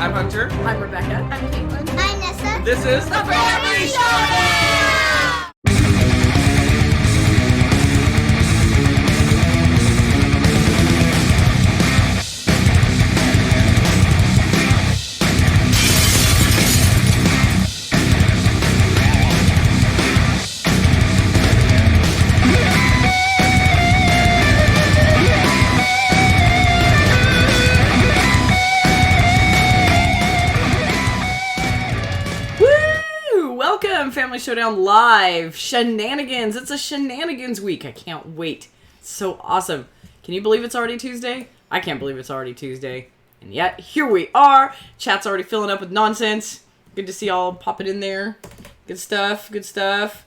I'm Hunter. I'm Rebecca. I'm Caitlin. I'm Nessa. This is the Family Showdown! Family Showdown Live. Shenanigans. It's a shenanigans week. I can't wait. It's so awesome. Can you believe it's already Tuesday? I can't believe it's already Tuesday. And yet, here we are. Chat's already filling up with nonsense. Good to see y'all popping in there. Good stuff. Good stuff.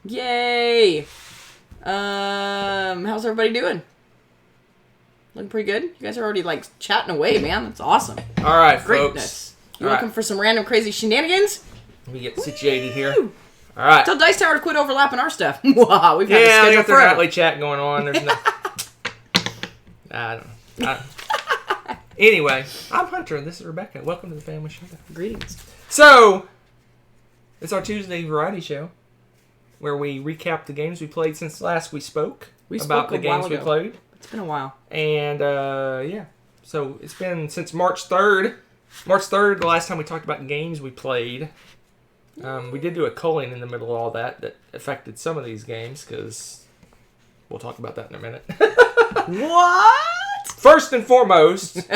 Yay. How's everybody doing? Looking pretty good? You guys are already, like, chatting away, man. That's awesome. All right, Greatness. folks. You looking for some random crazy shenanigans? Let me get situated here. All right. Tell Dice Tower to quit overlapping our stuff. Wow, we've had Yeah, a we schedule got the forever. nightly chat going on. There's no... I don't know. Anyway, I'm Hunter, and this is Rebecca. Welcome to the Family Showdown. Greetings. So, it's our Tuesday variety show, where we recap the games we played since last we spoke. We about spoke the a while games we ago. played. It's been a while. And, yeah. So, it's been since March 3rd. March 3rd, the last time we talked about games we played. We did do a culling in the middle of all that affected some of these games, because we'll talk about that in a minute. What? First and foremost,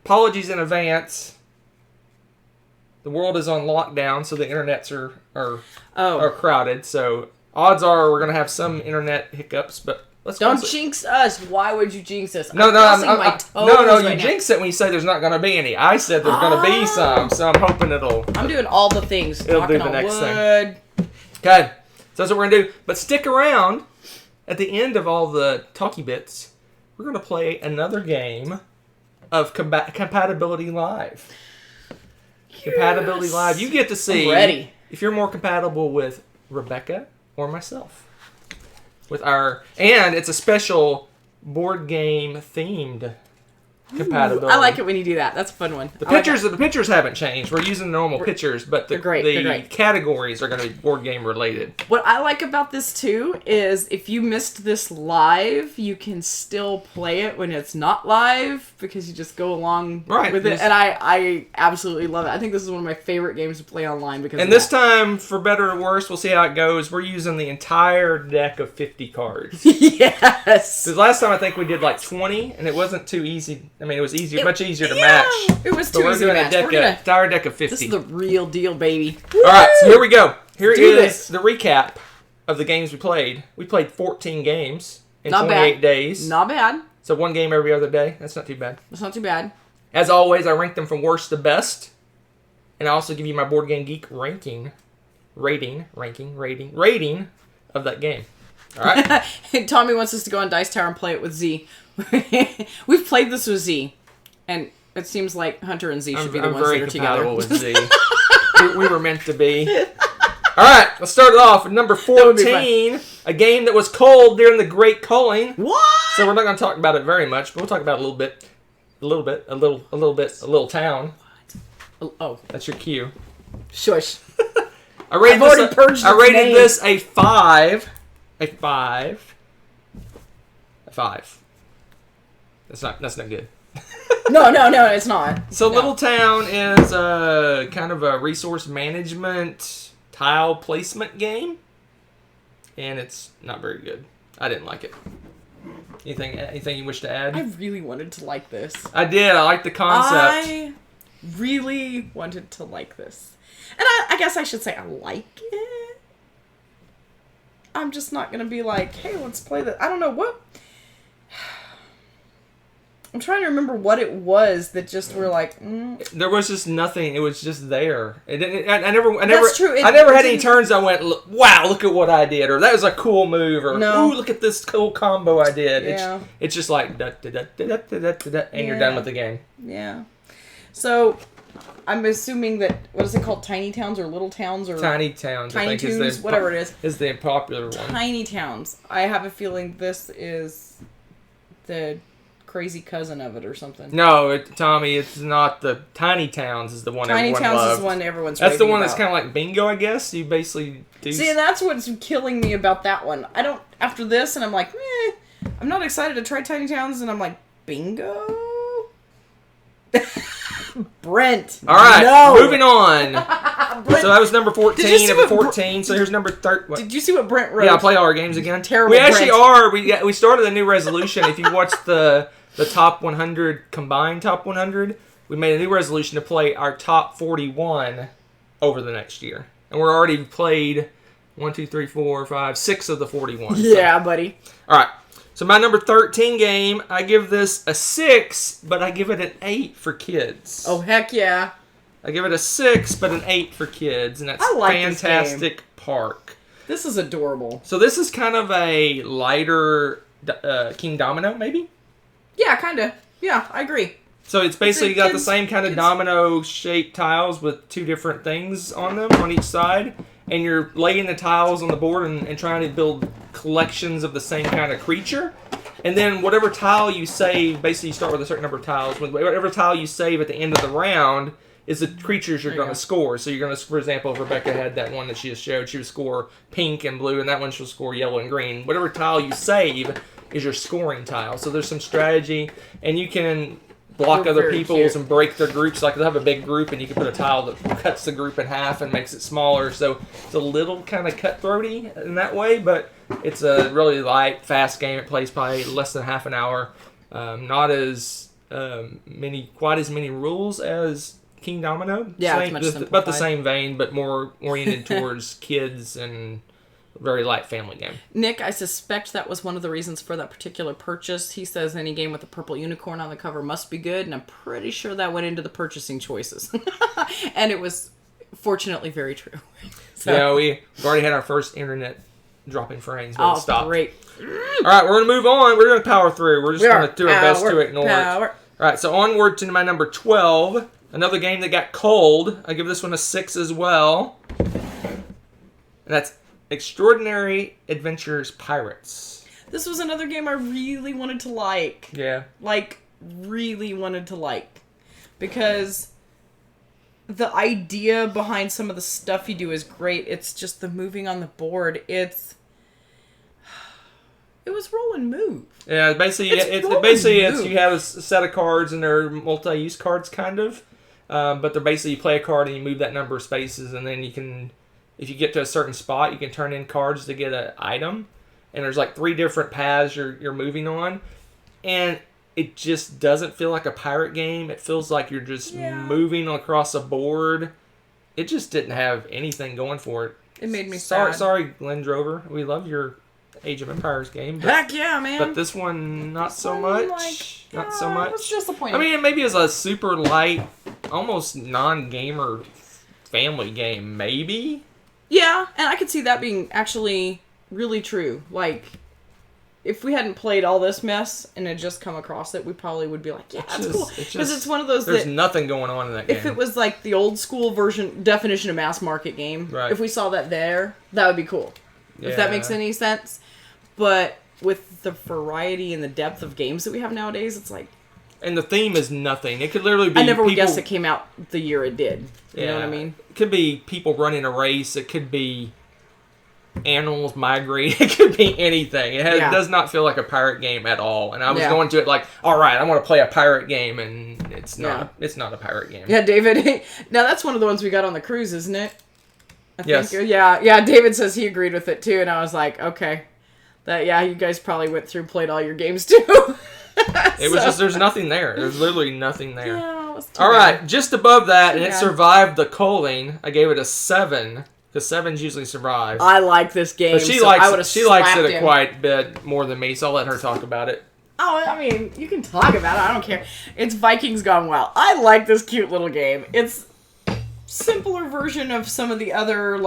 apologies in advance. The world is on lockdown, so the internets are crowded. So odds are we're going to have some internet hiccups, but Don't jinx us. Why would you jinx us? No, I'm no, crossing my toes you right jinx it when you say there's not going to be any. I said there's going to be some, so I'm hoping I'm doing all the things. It'll do Knocking the on next wood. thing. Okay, so that's what we're going to do. But stick around. At the end of all the talky bits, we're going to play another game of Compatibility Live. Yes. Compatibility Live. You get to see I'm ready. if you're more compatible with Rebecca or myself. And it's a special board game themed compatibility. I like it when you do that. That's a fun one. The pictures haven't changed. We're using the normal pictures, but the categories are going to be board game related. What I like about this too is if you missed this live, you can still play it when it's not live because you just go along with it. And I absolutely love it. I think this is one of my favorite games to play online because. And this time, for better or worse, we'll see how it goes. We're using the entire deck of 50 cards. Yes. Because last time I think we did like 20, and it wasn't too easy. I mean, it was much easier to match. It was too easy to match. Entire deck of 50. This is the real deal, baby. All right, so here we go. Here is the recap of the games we played. We played 14 games in 28 days. Not bad. So one game every other day. That's not too bad. That's not too bad. As always, I rank them from worst to best. And I also give you my Board Game Geek rating of that game. All right? Tommy wants us to go on Dice Tower and play it with Z. We've played this with Z, and it seems like Hunter and Z should be the ones that are together. I'm very compatible with Z. we were meant to be. All right, let's start it off with number 14, a game that was culled during the Great Culling. What? So we're not going to talk about it very much, but we'll talk about it a little town. What? Oh, that's your cue. Shush. I rated this a 5. A 5. A 5. That's not good. No, it's not. So Little Town is kind of a resource management tile placement game, and it's not very good. I didn't like it. Anything you wish to add? I really wanted to like this. I did. I liked the concept. I really wanted to like this. And I guess I should say I like it. I'm just not going to be like, hey, let's play this. I don't know what... I'm trying to remember what it was that just were like. There was just nothing. It was just there. I never. That's true. I never had any turns. I went, wow, look at what I did, or that was a cool move, or ooh, look at this cool combo I did. Yeah. It's just like and you're done with the game. Yeah. So, I'm assuming that what is it called? Tiny Towns or Little Towns or Tiny Towns? Tiny Toons, whatever it is the popular one. Tiny Towns. I have a feeling this is the crazy cousin of it or something. No, Tommy, it's not the Tiny Towns is the one Tiny everyone Towns loved. is the one everyone's That's the raving one that's about. kind of like bingo, I guess. You basically do... See, and that's what's killing me about that one. I don't... After this, and I'm like, I'm not excited to try Tiny Towns, and I'm like, bingo? Brent. All right, no. moving on. Brent, So that was number 14 Did you see of what 14. So here's number 13. did you see what Brent wrote? Yeah, I'll play all our games again. Terrible We actually Brent. are. We started a new resolution. If you watch the top 100, combined top 100, we made a new resolution to play our top 41 over the next year. And we're already played 1, 2, 3, 4, 5, 6 of the 41. Yeah, buddy. All right. So my number 13 game, I give this a 6, but I give it an 8 for kids. Oh, heck yeah. I give it a 6, but an 8 for kids, and that's I like this game. Fantastic Park. This is adorable. So this is kind of a lighter King Domino, maybe? Yeah, kind of. Yeah, I agree. So it's basically got the kids- same kind of kids- domino-shaped tiles with 2 different things on them on each side. And you're laying the tiles on the board and trying to build collections of the same kind of creature. And then whatever tile you save, basically you start with a certain number of tiles. Whatever tile you save at the end of the round is the creatures you're There you going to go. score. So you're going to, for example, if Rebecca had that one that she just showed, she would score pink and blue, and that one she'll score yellow and green. Whatever tile you save is your scoring tile. So there's some strategy, and you can block They're other very people's cute. and break their groups. Like they'll have a big group, and you can put a tile that cuts the group in half and makes it smaller. So it's a little kind of cutthroaty in that way, but it's a really light, fast game. It plays probably less than half an hour. Not as quite as many rules as King Domino. Yeah, it's much about the simplified. same vein, but more oriented towards kids and very light family game. Nick, I suspect that was one of the reasons for that particular purchase. He says any game with a purple unicorn on the cover must be good, and I'm pretty sure that went into the purchasing choices. And it was fortunately very true. So, Yeah, we've already had our first internet dropping frames, but it oh, stopped. great. All right, we're going to move on. We're going to power through. We're just going to do our best to ignore it. All Power. right, so onward to my number 12. Another game that got cold. I give this one a 6 as well. And that's Extraordinary Adventures Pirates. This was another game I really wanted to like. Yeah. Like, really wanted to like. Because the idea behind some of the stuff you do is great. It's just the moving on the board. It was roll and move. Yeah, basically, It's you have a set of cards and they're multi-use cards, kind of. But they're basically, you play a card and you move that number of spaces, and then you can, if you get to a certain spot, you can turn in cards to get an item. And there's like 3 different paths you're moving on. And it just doesn't feel like a pirate game. It feels like you're just moving across a board. It just didn't have anything going for it. It made me sad. Sorry, Glenn Drover. We love your Age of Empires game. But, Heck yeah, man. but this one, not so much. Not so It much. was disappointing. I mean, it maybe is a super light, almost non-gamer family game, maybe? yeah, and I could see that being actually really true. Like, if we hadn't played all this mess and had just come across it, we probably would be like, yeah, that's cool. Because it's one of those There's that, nothing going on in that game. if it was like the old school definition of mass market game, Right. if we saw that there, that would be cool. If that makes any sense. But with the variety and the depth of games that we have nowadays, it's like, And the theme is nothing. It could literally be I never would people, guess it came out the year it did. You know what I mean? It could be people running a race. It could be animals migrating. It could be anything. It does not feel like a pirate game at all. And I was going to it like, all right, I want to play a pirate game, and it's not. It's not a pirate game. Yeah, David. Now that's one of the ones we got on the cruise, isn't it? I Yes. think, yeah. David says he agreed with it too, and I was like, okay, you guys probably went through and played all your games too. It was just, there's nothing there. There's literally nothing there. Yeah, it was too All bad. right, just above that, and it bad. survived the culling. I gave it a 7 because 7s usually survive. I like this game. But she so I likes it a him. quite bit more than me, so I'll let her talk about it. Oh, I mean, you can talk about it. I don't care. It's Vikings Gone Wild. I like this cute little game. It's simpler version of some of the other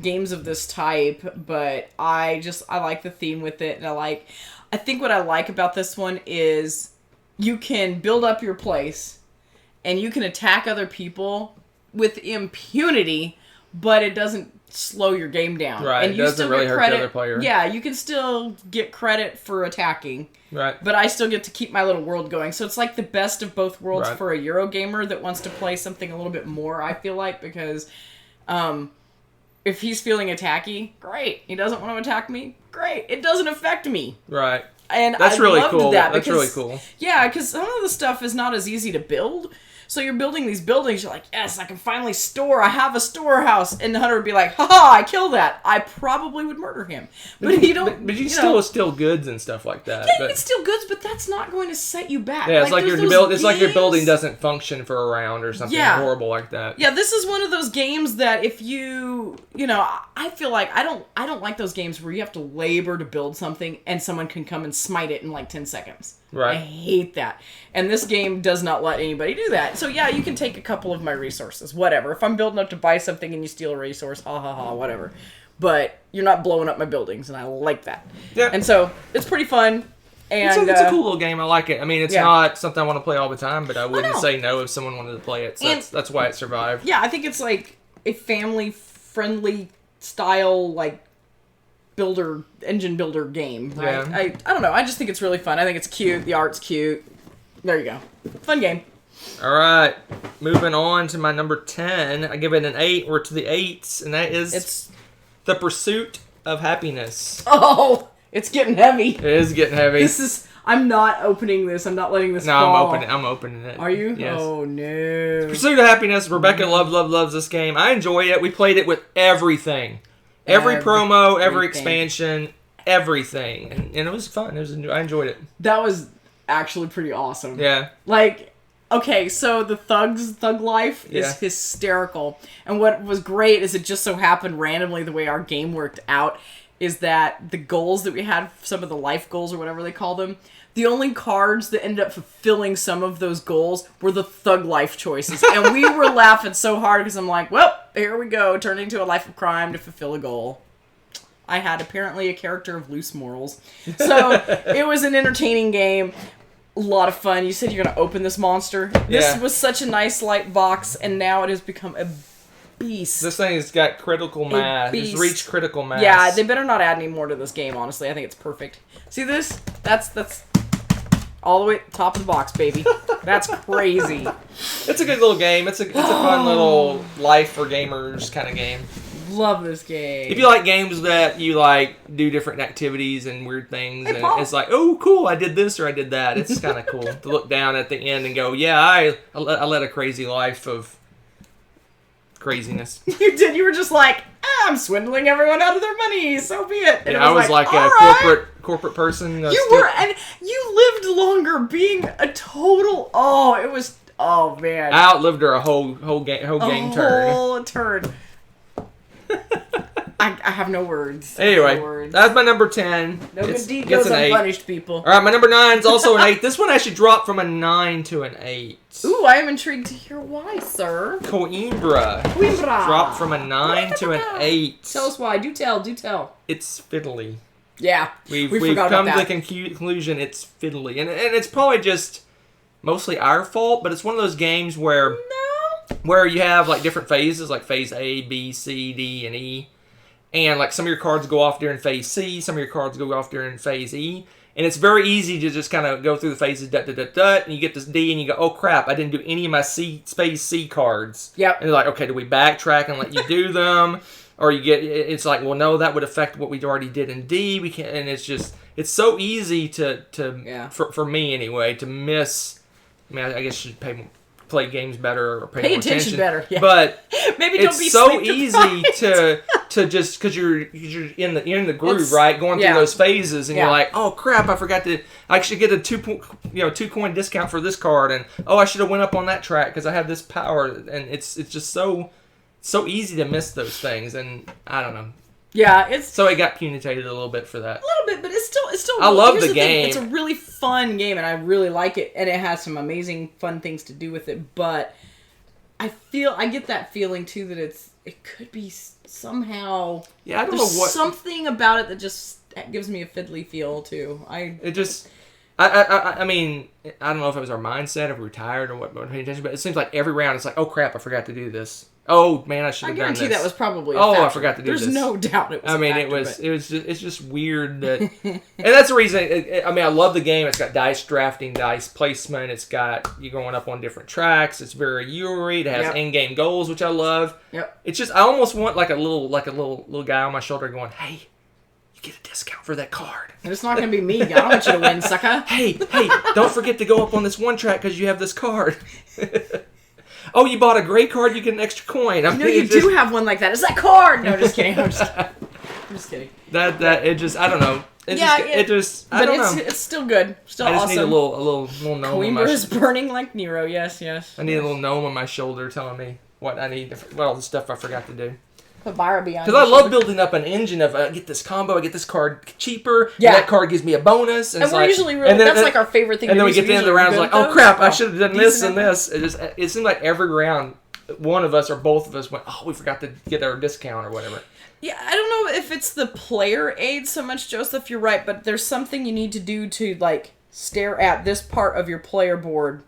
games of this type, but I like the theme with it, and I think what I like about this one is you can build up your place and you can attack other people with impunity, but it doesn't slow your game down. Right, And it you doesn't still really get hurt credit. the other player. Yeah, you can still get credit for attacking. Right. But I still get to keep my little world going. So it's like the best of both worlds Right. for a Euro gamer that wants to play something a little bit more, I feel like, because if he's feeling attacky, great. He doesn't want to attack me, great. It doesn't affect me. Right. And That's I really loved cool. that That's because, really cool. Yeah, because some of the stuff is not as easy to build. So you're building these buildings, you're like, yes, I can finally store, I have a storehouse. And the hunter would be like, haha, I killed that. I probably would murder him. But you don't... But you still steal goods and stuff like that. Yeah, but, you can steal goods, but that's not going to set you back. yeah, it's like there's your those it's like your building games- doesn't function for a round or something horrible like that. Yeah, this is one of those games that if you know, I feel like I don't like those games where you have to labor to build something and someone can come and smite it in like 10 seconds. Right. I hate that. And this game does not let anybody do that. So yeah, you can take a couple of my resources, whatever. If I'm building up to buy something and you steal a resource, ha ha ha, whatever. But you're not blowing up my buildings, and I like that. Yeah. And so it's pretty fun. And It's a cool little game. I like it. I mean, it's yeah. not something I want to play all the time, but I wouldn't no. say no if someone wanted to play it. So that's why it survived. Yeah, I think it's like a family-friendly style, like, engine builder game, right? Yeah. I don't know. I just think it's really fun. I think it's cute. The art's cute. There you go. Fun game. All right. Moving on to my number 10. I give it an 8. We're to the 8s, and that is It's... The Pursuit of Happiness. Oh! It's getting heavy. It is getting heavy. This is... I'm not opening this. I'm not letting this No, fall. I'm opening it. Are you? Yes. Oh, no. Pursuit of Happiness. Rebecca loves this game. I enjoy it. We played it with everything. Every promo, every expansion, everything. And it was fun. I enjoyed it. That was actually pretty awesome. Yeah. Like, okay, so the thug life is hysterical. And what was great is it just so happened randomly the way our game worked out is that the goals that we had, some of the life goals or whatever they call them, the only cards that ended up fulfilling some of those goals were the thug life choices. And we were laughing so hard because I'm like, well, here we go, turning to a life of crime to fulfill a goal. I had apparently a character of loose morals. So it was an entertaining game. A lot of fun. You said you're going to open this monster. This was such a nice light box, and now it has become a beast. This thing's got critical mass. It's reached critical mass. Yeah, they better not add any more to this game, honestly. I think it's perfect. See this? That's all the way top of the box, baby. That's crazy. It's a good little game. It's a fun little life for gamers kind of game. Love this game. If you like games that you like do different activities and weird things, and it's like, oh, cool, I did this or I did that. It's kind of cool to look down at the end and go, yeah, I led a crazy life of craziness. You did. You were just like, I'm swindling everyone out of their money. So be it. And yeah, I was like a right. corporate person. You were, and you lived longer being a total. Oh, it was. Oh man. I outlived her a whole game turn. A whole turn. I have no words. Anyway, no words. that's my number 10. No good deed gets goes an 8. unpunished, people. All right, my number 9 is also an 8. This one actually dropped from a 9 to an 8. Ooh, I am intrigued to hear why, sir. Coimbra. Dropped from a 9 to an 8. Tell us why. Do tell. Do tell. It's fiddly. Yeah. We've forgot come about to that. the conclusion it's fiddly. And it's probably just mostly our fault, but it's one of those games where you have like different phases, like phase A, B, C, D, and E. And like some of your cards go off during phase C, some of your cards go off during phase E. And it's very easy to just kind of go through the phases, and you get this D, and you go, oh crap, I didn't do any of my phase C cards. Yep. And you're like, okay, do we backtrack and let you do them? Or it's like, well, no, that would affect what we already did in D. We can't, and it's so easy for me anyway, to miss. I mean, I guess you should play games better or pay more attention better. Yeah. But maybe don't it's be so sleep easy deprived. to just because you're in the groove, right, going through those phases, and you're like, oh crap, I forgot to. I should get a 2 coin discount for this card, and oh, I should have went up on that track because I have this power, and it's just so easy to miss those things, and I don't know. Yeah, so it got punitated a little bit for that. A little bit, but it's still. I love here's the game. It's a really fun game, and I really like it, and it has some amazing fun things to do with it. But I get that feeling too that it could be somehow. Yeah, I don't there's know what. Something about it that just gives me a fiddly feel too. I mean, I don't know if it was our mindset, if we were tired or what, but it seems like every round it's like, oh crap, I forgot to do this. Oh man, I should I have done this. guarantee that was probably a Oh, factor. I forgot to do There's this. no doubt it was I mean, a factor, it's just weird that, and that's the reason. I mean, I love the game. It's got dice drafting, dice placement. It's got you going up on different tracks. It's very Yuri. It has in-game goals, which I love. Yep. It's just I almost want like a little guy on my shoulder going, "Hey, you get a discount for that card." And it's not going to be me. I don't want you to win, sucker. Hey, don't forget to go up on this one track because you have this card. Oh, you bought a gray card, you get an extra coin. I mean, You do have one like that. It's that card. No, just kidding. I'm just kidding. That it just I don't know. I But don't know. it's still good. Still I just awesome. need a little gnome on my Coimbra is burning like Nero. Yes. I need a little gnome on my shoulder telling me what I need, what all the stuff I forgot to do. Put Byra beyond. Because I love building up an engine of I get this combo, I get this card cheaper, Yeah. and that card gives me a bonus. And we're usually really, that's like our favorite thing. And then we to do, get to the end of the round, it's like, oh crap, I should have done this and this. It seemed like every round, one of us or both of us went, oh, we forgot to get our discount or whatever. Yeah, I don't know if it's the player aid so much, Joseph. You're right, but there's something you need to do to like stare at this part of your player board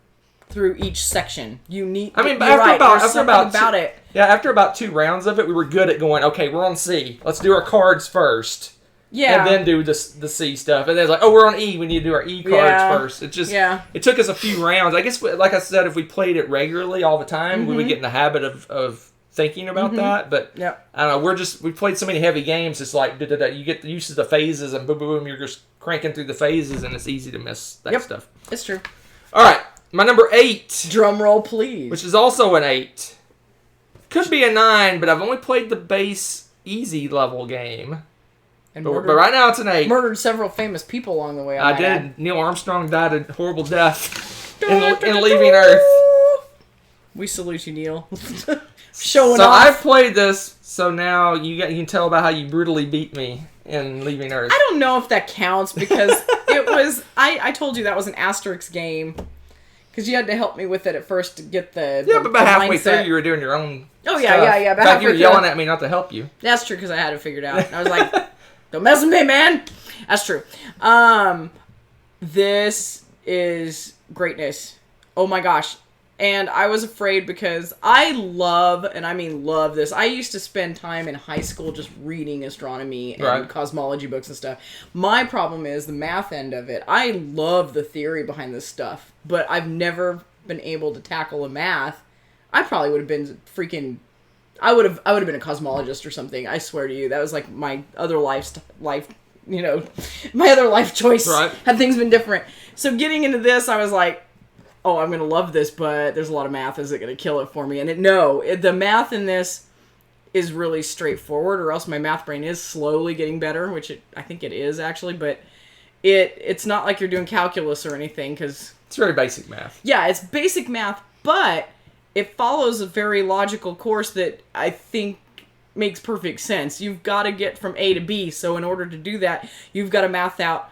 through each section. You need. I mean, after about it. Yeah, after about 2 rounds of it, we were good at going, okay, we're on C. Let's do our cards first. Yeah. And then do the C stuff. And then it's like, oh, we're on E. We need to do our E cards first. It just, it took us a few rounds. I guess, like I said, if we played it regularly all the time, we would get in the habit of thinking about that. But, I don't know, we played so many heavy games, it's like, you get the use of the phases and boom, boom, boom, you're just cranking through the phases and it's easy to miss that stuff. It's true. All right, my number 8. Drum roll, please. Which is also an 8. Could be a 9, but I've only played the base easy level game. But right now it's an 8. Murdered several famous people along the way. I did. Add. Neil Armstrong died a horrible death in leaving Earth. We salute you, Neil. Showing off. So off. I've played this, so now you can tell about how you brutally beat me in leaving Earth. I don't know if that counts because it was. I told you that was an Asterix game. Because you had to help me with it at first to get the but about halfway mindset. through you were doing your own Oh, stuff. yeah. In fact, you were yelling at me not to help you. That's true because I had it figured out. I was like, don't mess with me, man. That's true. This is greatness. Oh my gosh. And I was afraid because I love, and I mean love this. I used to spend time in high school just reading astronomy and cosmology books and stuff. My problem is the math end of it. I love the theory behind this stuff, but I've never been able to tackle the math. I probably would have been freaking... I would have been a cosmologist or something. I swear to you. That was like my other life, you know, my other life choice. Right. Had things been different. So getting into this, I was like, oh, I'm going to love this, but there's a lot of math. Is it going to kill it for me? And the math in this is really straightforward, or else my math brain is slowly getting better, which I think it is actually, but it's not like you're doing calculus or anything, because... It's very basic math. Yeah, it's basic math, but it follows a very logical course that I think makes perfect sense. You've got to get from A to B, so in order to do that, you've got to math out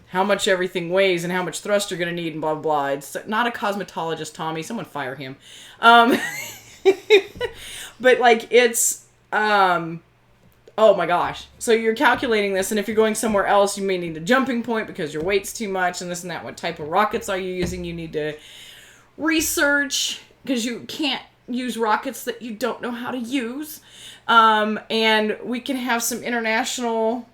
how much everything weighs and how much thrust you're going to need and blah, blah, blah. It's not a cosmetologist, Tommy. Someone fire him. But, like, it's... oh, my gosh. So you're calculating this, and if you're going somewhere else, you may need a jumping point because your weight's too much, and this and that. What type of rockets are you using? You need to research, because you can't use rockets that you don't know how to use. And we can have some international,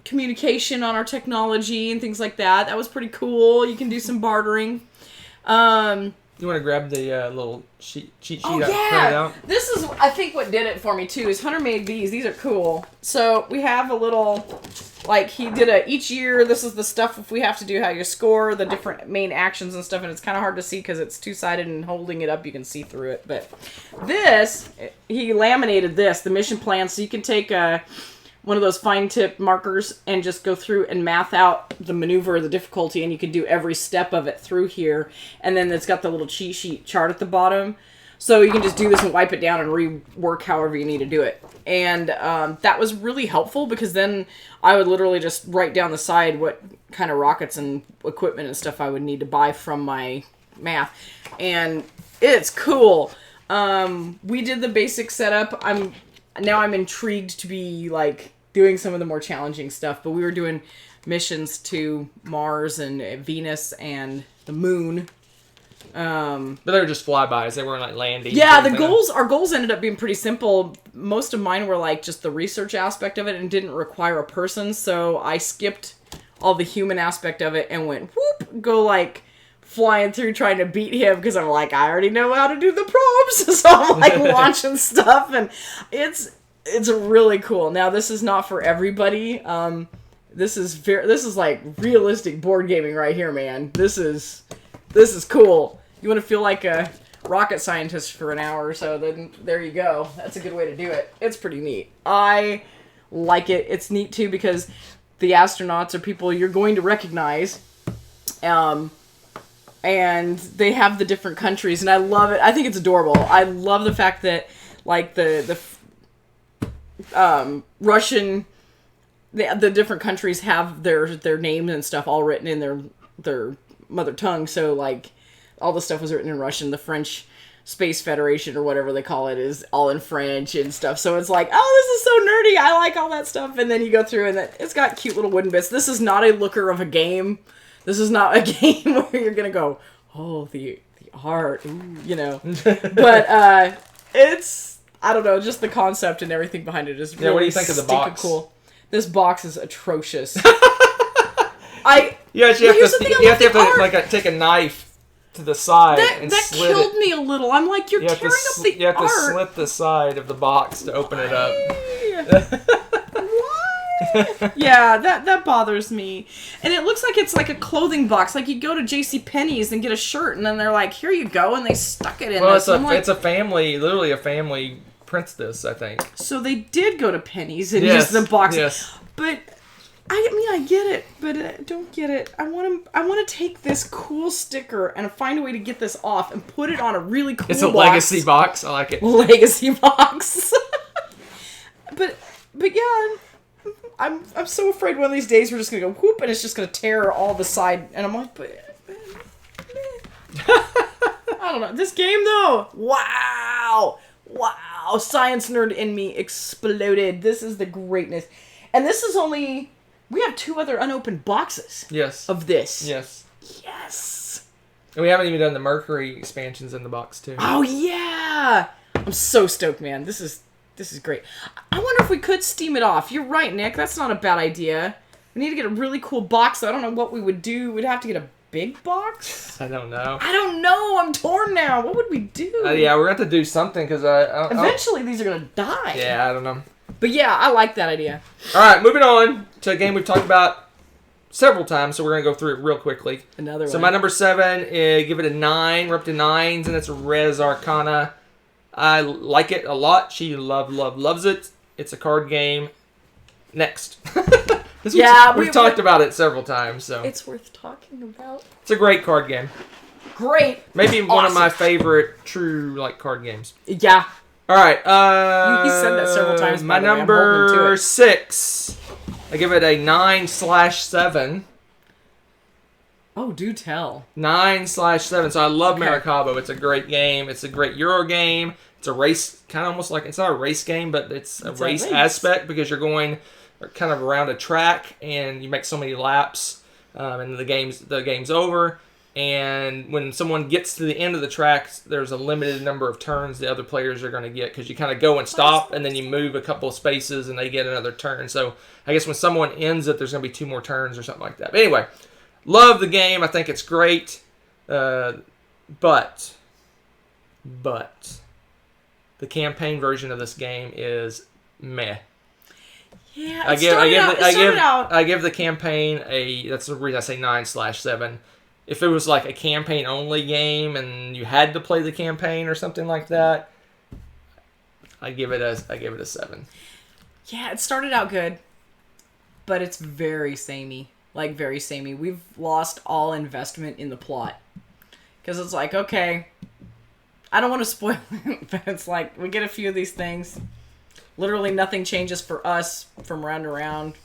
communication on our technology and things like that. That was pretty cool. You can do some bartering. You want to grab the little cheat sheet oh, out? This is, I think, what did it for me, too, is Hunter made these. These are cool. So we have a little, like, he did each year, this is the stuff if we have to do how you score, the different main actions and stuff, and it's kind of hard to see because it's two-sided, and holding it up, you can see through it. But this, he laminated this, the mission plan, so you can take one of those fine tip markers and just go through and math out the maneuver, the difficulty, and you can do every step of it through here. And then it's got the little cheat sheet chart at the bottom. So you can just do this and wipe it down and rework however you need to do it. And that was really helpful because then I would literally just write down the side what kind of rockets and equipment and stuff I would need to buy from my math. And it's cool. We did the basic setup. Now I'm intrigued to be, like, doing some of the more challenging stuff. But we were doing missions to Mars and Venus and the moon. But they were just flybys. They weren't like landing. Yeah, our goals ended up being pretty simple. Most of mine were like just the research aspect of it and didn't require a person, so I skipped all the human aspect of it and went whoop, go like flying through trying to beat him because I'm like, I already know how to do the probes, so I'm like launching stuff, and it's really cool. Now this is not for everybody. This is like realistic board gaming right here, man. This is cool. You want to feel like a rocket scientist for an hour or so, then there you go. That's a good way to do it. It's pretty neat. I like it. It's neat, too, because the astronauts are people you're going to recognize. And they have the different countries, and I love it. I think it's adorable. I love the fact that, like, the Russian... The different countries have their names and stuff all written in their mother tongue, so, like... all the stuff was written in Russian. The French Space Federation, or whatever they call it, is all in French and stuff. So it's like, oh, this is so nerdy. I like all that stuff. And then you go through, and it's got cute little wooden bits. This is not a looker of a game. This is not a game where you're going to go, oh, the art, ooh, you know. But it's, I don't know, just the concept and everything behind it is really what do you think of the box? Cool. This box is atrocious. You have to take a knife to the side and that slit killed it. me a little. I'm like, you're tearing up the You have art. to slit the side of the box to open it up. What? Yeah, that bothers me. And it looks like it's like a clothing box. Like you go to JCPenney's and get a shirt, and then they're like, here you go, and they stuck it in this. It's a family, literally a family prints this, I think. So they did go to Penny's and use the box. Yes. But I get it, but I don't get it. I want to take this cool sticker and find a way to get this off and put it on a really cool box. It's a legacy box. I like it. Legacy box. but yeah, I'm so afraid one of these days we're just gonna go whoop and it's just gonna tear all the side, and I'm like, but I don't know. This game though, wow, science nerd in me exploded. This is the greatness, and this is only. We have 2 other unopened boxes. Yes. Of this. Yes. Yes. And we haven't even done the Mercury expansions in the box too. Oh yeah! I'm so stoked, man. This is great. I wonder if we could steam it off. You're right, Nick. That's not a bad idea. We need to get a really cool box. I don't know what we would do. We'd have to get a big box? I don't know. I'm torn now. What would we do? Yeah, we're going to have to do something because Eventually these are going to die. Yeah, I don't know. But yeah, I like that idea. All right, moving on to a game we've talked about several times, so we're going to go through it real quickly. Another one. So my number 7, give it a 9. We're up to 9s, and it's Res Arcana. I like it a lot. She loves it. It's a card game. Next. We've talked about it several times, so it's worth talking about. It's a great card game. Great. Maybe one of my favorite true card games. Yeah. All right. You said that several times. My number 6. I give it a 9/7. Oh, do tell. 9/7. So I love Maracaibo. It's a great game. It's a great Euro game. It's a race, kind of almost like, it's not a race game, but it's a race aspect because you're going kind of around a track and you make so many laps, and the game's over. And when someone gets to the end of the track, there's a limited number of turns the other players are going to get because you kind of go and stop, and then you move a couple of spaces, and they get another turn. So I guess when someone ends it, there's going to be 2 more turns or something like that. But anyway, love the game. I think it's great. But the campaign version of this game is meh. Yeah, I give the campaign that's the reason I say 9/7. If it was like a campaign only game and you had to play the campaign or something like that, I give it a 7. Yeah, it started out good, but it's very samey. Like very samey. We've lost all investment in the plot. Because it's like, okay, I don't want to spoil it, but it's like we get a few of these things. Literally nothing changes for us from round to round.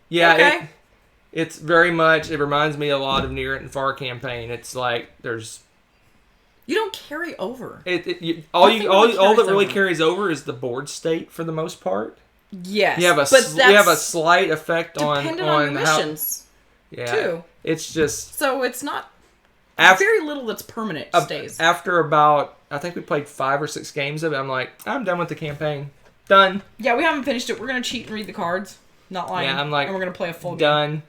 Yeah, okay. It's very much, it reminds me a lot of Near It and Far campaign. It's like there's... You don't carry over. All that really carries over is the board state for the most part. Yes. You have a slight effect on dependent on your missions. Yeah. Too. It's just... So it's not very little that's permanent stays. After about, I think we played 5 or 6 games of it, I'm like, I'm done with the campaign. Done. Yeah, we haven't finished it. We're going to cheat and read the cards. Not lying. Yeah, I'm like, and we're going to play a full game. Done.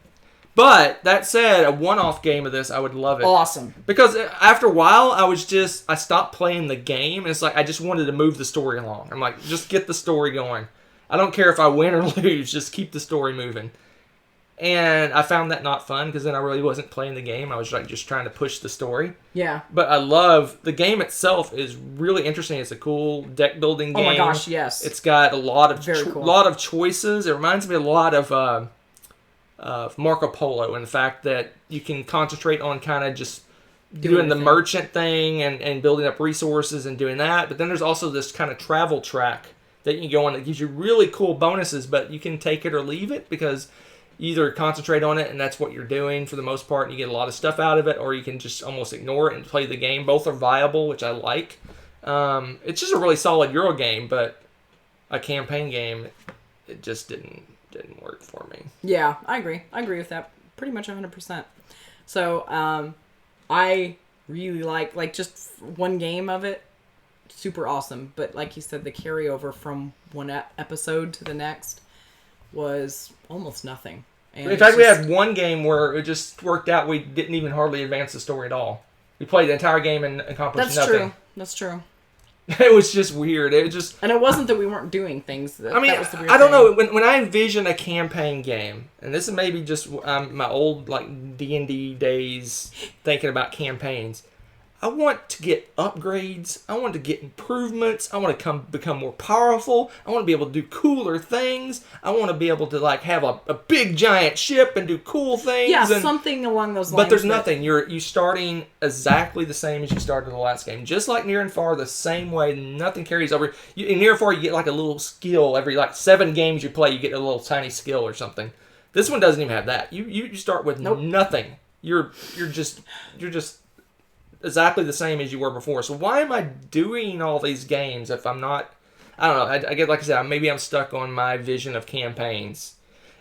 But, that said, a one-off game of this, I would love it. Awesome. Because after a while, I stopped playing the game, and it's like, I just wanted to move the story along. I'm like, just get the story going. I don't care if I win or lose, just keep the story moving. And I found that not fun, because then I really wasn't playing the game. I was like just trying to push the story. Yeah. But I love, the game itself is really interesting. It's a cool deck building game. Oh my gosh, yes. It's got a lot of cool. lot of choices. It reminds me a lot of Marco Polo, and the fact that you can concentrate on kind of just doing the merchant thing and building up resources and doing that. But then there's also this kind of travel track that you can go on that gives you really cool bonuses, but you can take it or leave it, because you either concentrate on it and that's what you're doing for the most part and you get a lot of stuff out of it, or you can just almost ignore it and play the game. Both are viable, which I like. It's just a really solid Euro game, but a campaign game, it just didn't work for me. Yeah, I agree. I agree with that pretty much 100%. So, I really like just one game of it. Super awesome. But like you said, the carryover from one episode to the next was almost nothing. And in fact, we had one game where it just worked out. We didn't even hardly advance the story at all. We played the entire game and accomplished nothing. That's true. It was just weird. And it wasn't that we weren't doing things. That was the weird I don't thing. know. When I envision a campaign game, and this is maybe just my old D&D days thinking about campaigns, I want to get upgrades. I want to get improvements. I want to become more powerful. I want to be able to do cooler things. I want to be able to have a big giant ship and do cool things. Yeah, something along those lines. But there's nothing. You're starting exactly the same as you started the last game. Just like Near and Far, the same way. Nothing carries over. In Near and Far, you get a little skill. Every 7 games you play, you get a little tiny skill or something. This one doesn't even have that. You start with nothing. You're just exactly the same as you were before. So why am I doing all these games if I'm not... I don't know. I get, like I said, maybe I'm stuck on my vision of campaigns.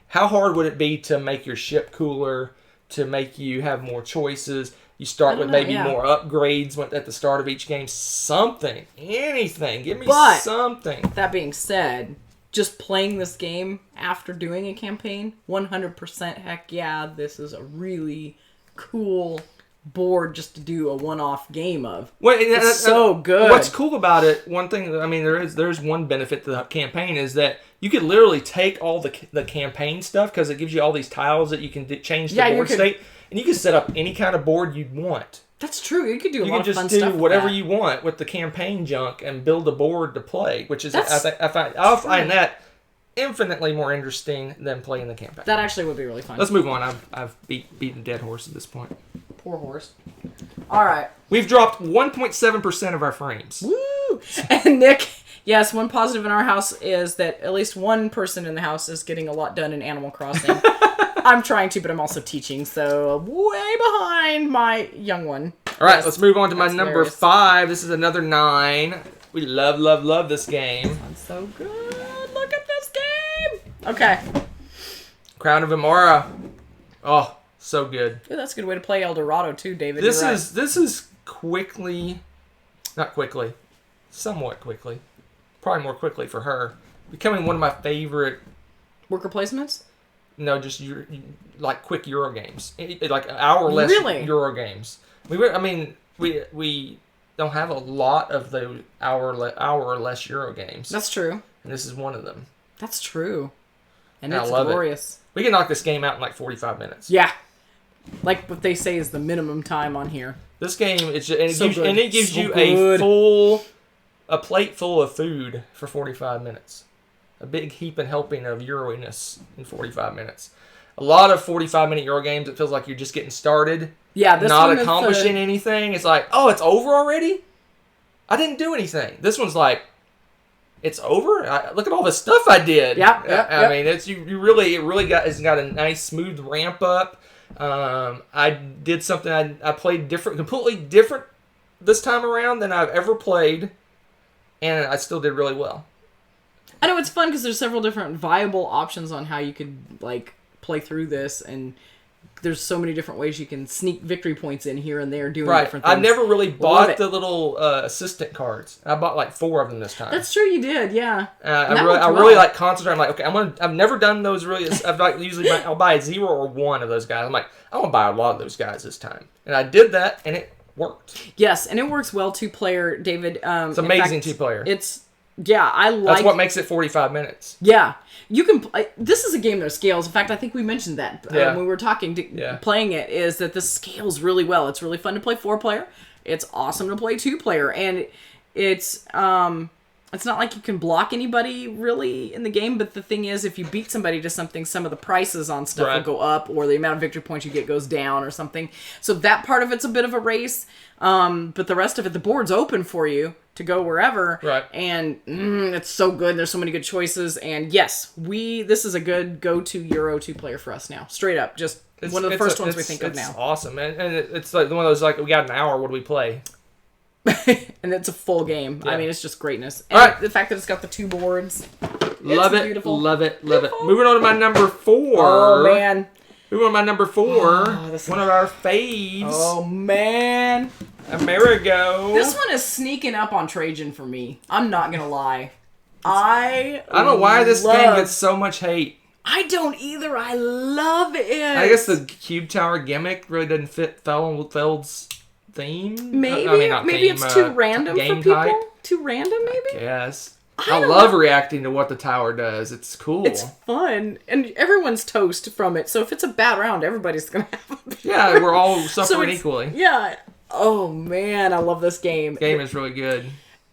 How hard would it be to make your ship cooler, to make you have more choices? You start with maybe more upgrades at the start of each game. Something. Anything. Give me something. That being said, just playing this game after doing a campaign, 100% heck yeah, this is a really cool board just to do a one-off game of. Well, it's so good. What's cool about it, one thing, there's one benefit to the campaign, is that you could literally take all the campaign stuff, because it gives you all these tiles that you can change the board state, and you can set up any kind of board you'd want. That's true. You could do a lot of fun stuff. You can just do whatever you want with the campaign junk and build a board to play, which is, I'll find that infinitely more interesting than playing the campaign. That actually would be really fun. Let's move on. I've beaten a dead horse at this point. Poor horse. All right. We've dropped 1.7% of our frames. Woo! And Nick, yes, one positive in our house is that at least one person in the house is getting a lot done in Animal Crossing. I'm trying to, but I'm also teaching, so way behind my young one. All right, let's move on to my number 5. This is another 9. We love, love, love this game. This one's so good. Look at this game. Okay. Crown of Amara. Oh, so good. Ooh, that's a good way to play El Dorado too, David. This is somewhat quickly, probably more quickly for her, becoming one of my favorite worker placements. No, just quick Euro games, like an hour or less Euro games. We don't have a lot of the hour or less Euro games. That's true. And this is one of them. That's true. And it's glorious. We can knock this game out in 45 minutes. Yeah. Like what they say is the minimum time on here. This game, it gives you a plate full of food for 45 minutes. A big heap and helping of Euro-ness in 45 minutes. A lot of 45-minute Euro games, it feels like you're just getting started. Yeah, this not one accomplishing anything. It's like, oh, it's over already? I didn't do anything. This one's like, it's over? Look at all the stuff I did. Yeah. I mean, it really has got a nice smooth ramp up. I did something, I played completely different this time around than I've ever played, and I still did really well. I know it's fun because there's several different viable options on how you could play through this, and there's so many different ways you can sneak victory points in here and there doing Right. different things. I've never really Love bought it. the little assistant cards. I bought like 4 of them this time. That's true, you did, yeah. I That really, worked really well. like concentrate. I'm like, okay, I've never done those really. I've like usually I'll buy 0 or 1 of those guys. I'm like, I want to buy a lot of those guys this time, and I did that, and it worked. Yes, and it works well 2-player, David. It's amazing 2-player. I like... That's what makes it 45 minutes. Yeah. You can play... This is a game that scales. In fact, I think we mentioned that when we were talking, playing it, is that this scales really well. It's really fun to play 4-player. It's awesome to play 2-player. And it's not like you can block anybody, really, in the game. But the thing is, if you beat somebody to something, some of the prices on stuff will go up, or the amount of victory points you get goes down or something. So that part of it's a bit of a race. But the rest of it, the board's open for you to go wherever. Right. And it's so good. There's so many good choices. And yes, this is a good go-to Euro 2-player for us now. Straight up. Just one of the first ones we think of now. It's awesome. And it's like one of those, like, we got an hour, what do we play? And it's a full game. Yeah. I mean, it's just greatness. And All right. the fact that it's got the 2 boards. Love it. Beautiful. Love it. Beautiful. Moving on to my number 4. Oh, man. Moving on to my number 4. This one of our faves. Oh, man. Amerigo. This one is sneaking up on Trajan for me. I'm not going to lie. I don't know why this game gets so much hate. I don't either. I love it. I guess the cube tower gimmick really doesn't fit Feld's theme. Maybe. I mean, not Maybe theme, it's too random for game people. type. Too random, maybe? Yes. I I don't love know. reacting to what the tower does. It's cool. It's fun. And everyone's toast from it. So if it's a bad round, everybody's going to have a bad Yeah, we're all So suffering it's- equally. Yeah. Oh, man. I love this game. The game is really good.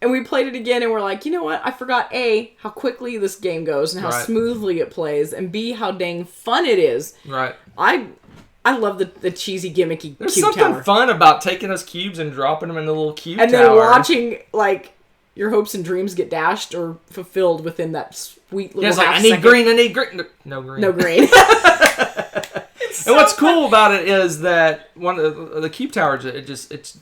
And we played it again, and we're like, you know what? I forgot, A, how quickly this game goes and how Right. smoothly it plays, and B, how dang fun it is. Right. I love the cheesy, gimmicky There's cube something tower. fun about taking those cubes and dropping them in the little cube And tower. then watching, like, your hopes and dreams get dashed or fulfilled within that sweet little Yeah, it's like, half I need second. green, I need green. No green. No green. And what's cool about it is that one of the cube towers, it's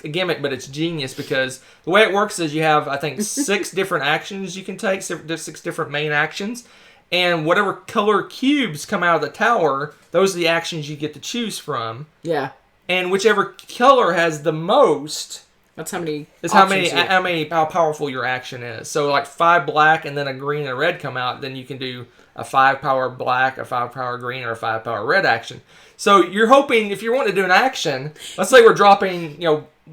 a gimmick, but it's genius because the way it works is you have, I think, 6 different actions you can take, 6 different main actions, and whatever color cubes come out of the tower, those are the actions you get to choose from. Yeah. And whichever color has the most That's how many is options you get. how powerful your action is. So like 5 black and then a green and a red come out, then you can do a 5 power black, a 5 power green, or a 5 power red action. So you're hoping if you want to do an action, let's say we're dropping,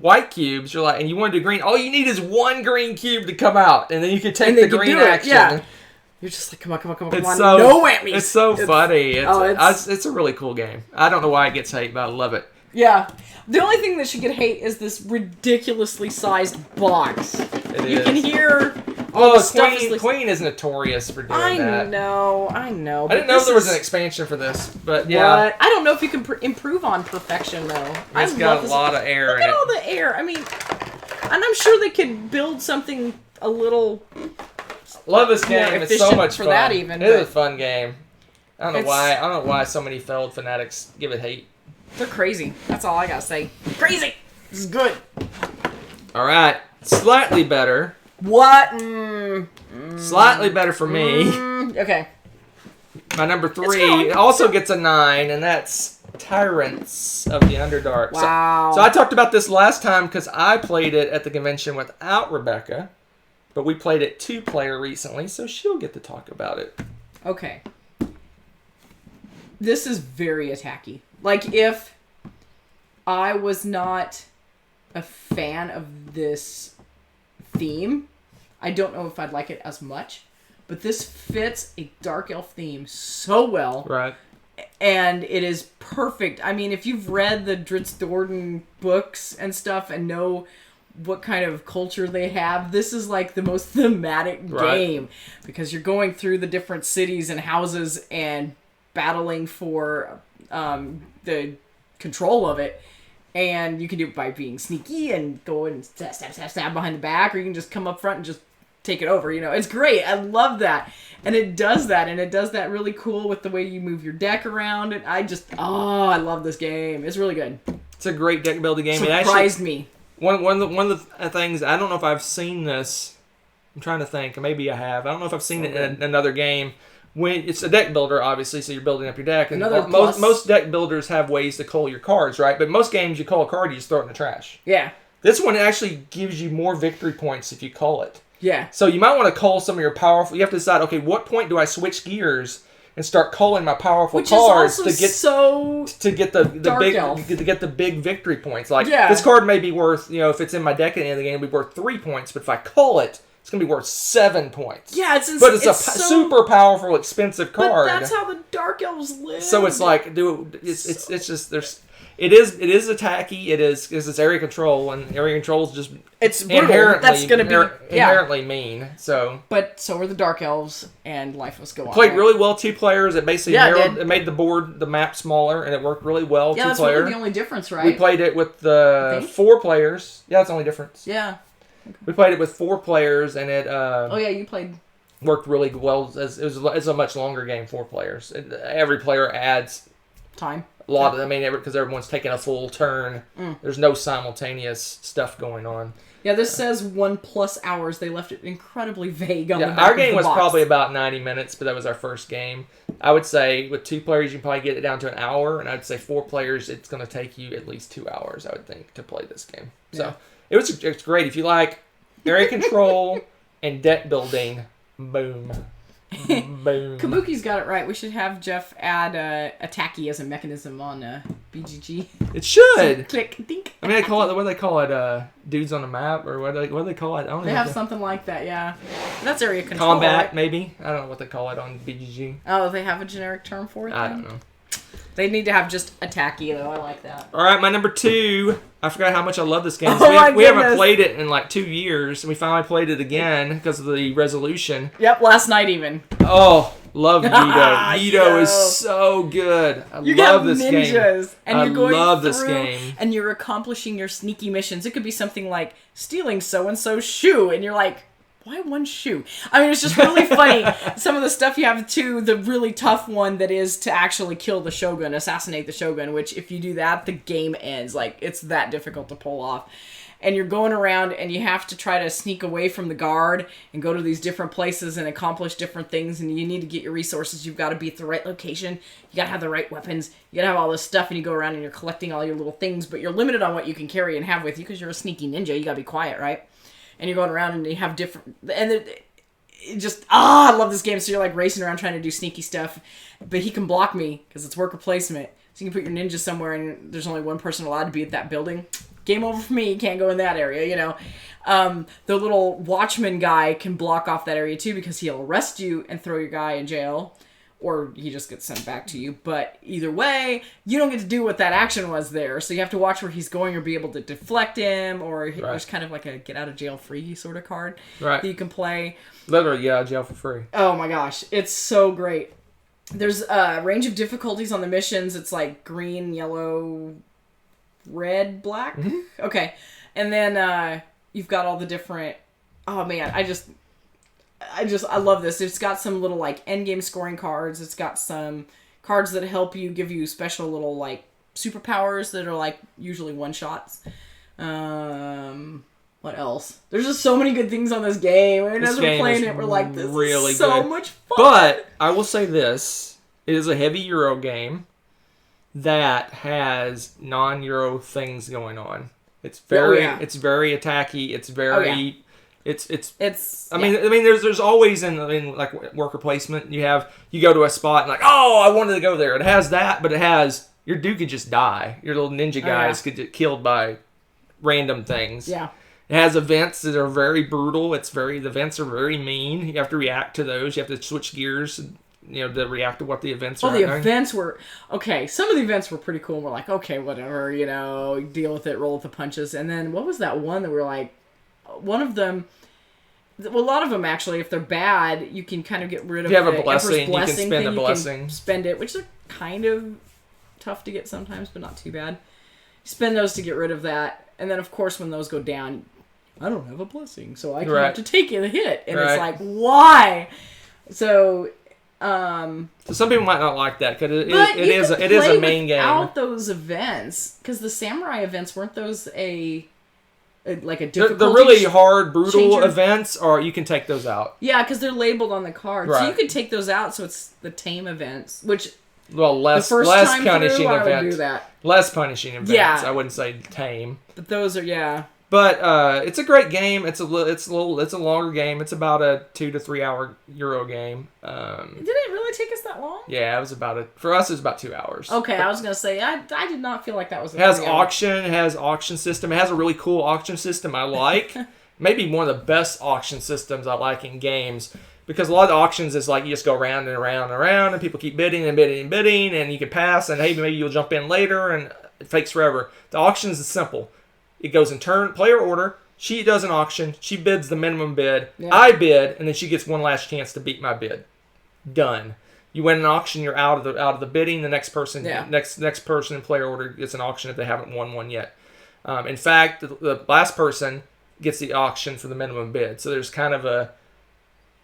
white cubes, you're like, and you want to do green, all you need is 1 green cube to come out, and then you can take And the then you green do it, action. yeah. You're just like, come on, It's on. so No whammies. It's so funny. it's- It's a really cool game. I don't know why it gets hate, but I love it. Yeah. The only thing that should get hate is this ridiculously sized box. You is. can hear Oh, the stuff is Queen is notorious for doing I that. know. I but didn't know this there was is- an expansion for this, but yeah. What? I don't know if you can improve on perfection, though. It's got a lot of air Look in at all it. the air. I mean, and I'm sure they could build something a little... Love this more game. It's so efficient much for fun. that even, It is but- a fun game. I don't know why so many failed fanatics give it hate. They're crazy. That's all I gotta say. Crazy! This is good. All right, slightly better. What? Slightly better for me. Okay. My number It's 3 fine. also gets a 9, and that's Tyrants of the Underdark. Wow. So I talked about this last time because I played it at the convention without Rebecca, but we played it 2-player recently, so she'll get to talk about it. Okay. This is very attacky. Like, if I was not a fan of this theme, I don't know if I'd like it as much. But this fits a dark elf theme so well. Right. And it is perfect. I mean, if you've read the Dritz Dorden books and stuff and know what kind of culture they have, this is like the most thematic game. Because you're going through the different cities and houses and battling for the control of it. And you can do it by being sneaky and go and stab behind the back, or you can just come up front and just take it over. It's great. I love that. And it does that, and it does that really cool with the way you move your deck around. And I love this game. It's really good. It's a great deck building game. Surprised me. One of the things, I don't know if I've seen this. I'm trying to think. Maybe I have. I don't know if I've seen it in another game. when it's a deck builder, obviously, so you're building up your deck. And Another plus. most deck builders have ways to cull your cards, right? But most games, you cull a card, you just throw it in the trash. Yeah. This one actually gives you more victory points if you cull it. Yeah. So you might want to cull some of your powerful. You have to decide, okay, what point do I switch gears and start culling my powerful cards to get the big victory points? Like Yeah. this card may be worth, if it's in my deck at the end of the game, it'll be worth 3 points. But if I cull it, it's going to be worth 7 points. Yeah, but it's super powerful, expensive card. But that's how the Dark Elves live. So it's like, it's just there's. It is attacky. It's area control, and area control is just it's brutal. That's gonna be inherently mean. So, but so are the Dark Elves, and life must go on. Played really well 2 players. It basically it made the map smaller, and it worked really well 2 player. That's really the only difference, right? We played it with the 4 players. Yeah, that's the only difference. Yeah. Okay. We played it with 4 players, and it. You played. Worked really well. It's a much longer game, 4 players. Every player adds time. A lot of, because everyone's taking a full turn. There's no simultaneous stuff going on. Yeah, this says 1+ hours. They left it incredibly vague on the back our game of the was box. probably about 90 minutes, but that was our first game. I would say with 2 players, you can probably get it down to an hour, and I'd say 4 players, it's going to take you at least 2 hours, I would think, to play this game. So it's great. If you like area control and deck building, boom. Boom. Kabuki's got it right. We should have Jeff add attacky as a mechanism on BGG. It should. Click, dink. They call it. What do they call it? Dudes on the map, or what do they call it? I don't know. They have something like that. Yeah, that's area control. Combat, right? maybe. I don't know what they call it on BGG. Oh, they have a generic term for it. I don't know. They need to have just attacky though. I like that. All right, my number 2. I forgot how much I love this game. We haven't played it in like 2 years, and we finally played it again because of the resolution. Yep, last night even. Oh, love Guido. Guido is so good. I love this ninjas, game. And you're going love through, this game. And you're accomplishing your sneaky missions. It could be something like stealing so-and-so's shoe, and you're like, why one shoe? I mean, it's just really funny. Some of the stuff you have, too, the really tough one that is to actually kill the Shogun, assassinate the Shogun, which if you do that, the game ends. Like, it's that difficult to pull off. And you're going around and you have to try to sneak away from the guard and go to these different places and accomplish different things. And you need to get your resources. You've got to be at the right location. You got to have the right weapons. You got to have all this stuff. And you go around and you're collecting all your little things. But you're limited on what you can carry and have with you because you're a sneaky ninja. You got to be quiet, right? And you're going around and you have different... And it just... I love this game. So you're like racing around trying to do sneaky stuff. But he can block me because it's worker placement. So you can put your ninja somewhere and there's only one person allowed to be at that building. Game over for me. You can't go in that area, The little watchman guy can block off that area too because he'll arrest you and throw your guy in jail. Or he just gets sent back to you. But either way, you don't get to do what that action was there. So you have to watch where he's going or be able to deflect him. Or there's kind of like a get out of jail free sort of card that you can play. Literally, jail for free. Oh my gosh. It's so great. There's a range of difficulties on the missions. It's like green, yellow, red, black. Mm-hmm. Okay. And then you've got all the different... Oh man, I love this. It's got some little like endgame scoring cards. It's got some cards that help you, give you special little like superpowers that are like usually one shots. What else? There's just so many good things on this game. And as we're playing it, we're like, this is so much fun. But I will say this: it is a heavy Euro game that has non-Euro things going on. It's very attacky. It's very. I mean, there's always in like worker placement, you go to a spot and like, oh, I wanted to go there. It has that, but it has your dude could just die. Your little ninja guys could get killed by random things. Yeah. It has events that are very brutal. The events are very mean. You have to react to those. You have to switch gears, to react to what the events are. Well, the events were okay. Some of the events were pretty cool. We're like, okay, whatever, deal with it, roll with the punches. And then what was that one that we were like? One of them, well, a lot of them actually, if they're bad, you can kind of get rid of. If you have a blessing, you can spend a blessing. You can spend it, which are kind of tough to get sometimes, but not too bad. Spend those to get rid of that, and then of course when those go down, I don't have a blessing, so I have to take the hit, and it's like, why? So some people might not like that because it is a main game. Without those events, because the samurai events weren't those a like a The difficulty. really hard, brutal changer. events, or you can take those out. Yeah, because they're labeled on the card. So Right. you could take those out, so it's the tame events, which Well, the less first less time punishing through, I would do events. that. Less punishing events. Yeah. I wouldn't say tame. But those are, yeah. But it's a great game. It's a longer game. It's about a 2 to 3 hour Euro game. Did it really take us that long? Yeah, it was for us. It was about 2 hours. Okay, But I was gonna say I did not feel like that was. it has 3 hour. auction. It has auction system. It has a really cool auction system. I like. Maybe one of the best auction systems I like in games. Because a lot of the auctions is like you just go around and around and around, and people keep bidding and bidding and bidding, and you can pass, and hey, maybe you'll jump in later, and it takes forever. The auctions is simple. It goes in player order. She does an auction. She bids the minimum bid. Yeah. I bid, and then she gets one last chance to beat my bid. Done. You win an auction, you're out of the bidding. The next person, next person in player order gets an auction if they haven't won one yet. In fact, the last person gets the auction for the minimum bid. So there's kind of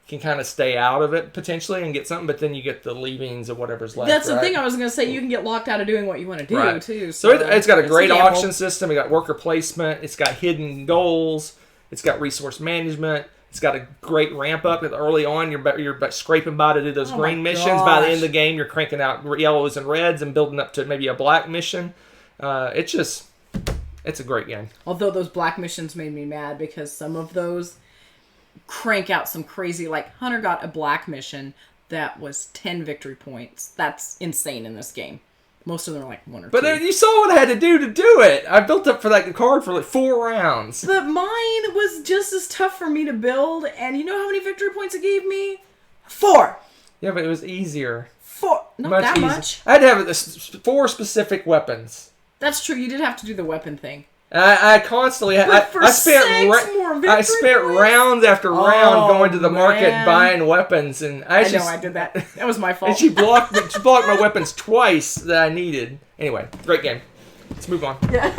can kind of stay out of it potentially and get something, but then you get the leavings of whatever's left. That's the right? thing I was going to say. You can get locked out of doing what you want to do, Right. too. So it's got a great gamble. auction system. It got worker placement. It's got hidden goals. It's got resource management. It's got a great ramp up. Early on, you're scraping by to do those green missions. By the end of the game, you're cranking out yellows and reds and building up to maybe a black mission. It's a great game. Although those black missions made me mad because some of those crank out some crazy, like Hunter got a black mission that was 10 victory points. That's insane in this game. Most of them are like 1 or 2. But you saw what I had to do it. I built up for that card for like 4 rounds. But mine was just as tough for me to build, and you know how many victory points it gave me? 4! Yeah, but it was easier. 4! Not Much that easier. much. I had to have 4 specific weapons. That's true, you did have to do the weapon thing. I constantly But for I spent 6 more victory I spent points? rounds after round going to the market man. buying weapons, and I know, I did that. That was my fault. And she blocked my weapons twice that I needed. Anyway, great game. Let's move on. Yeah.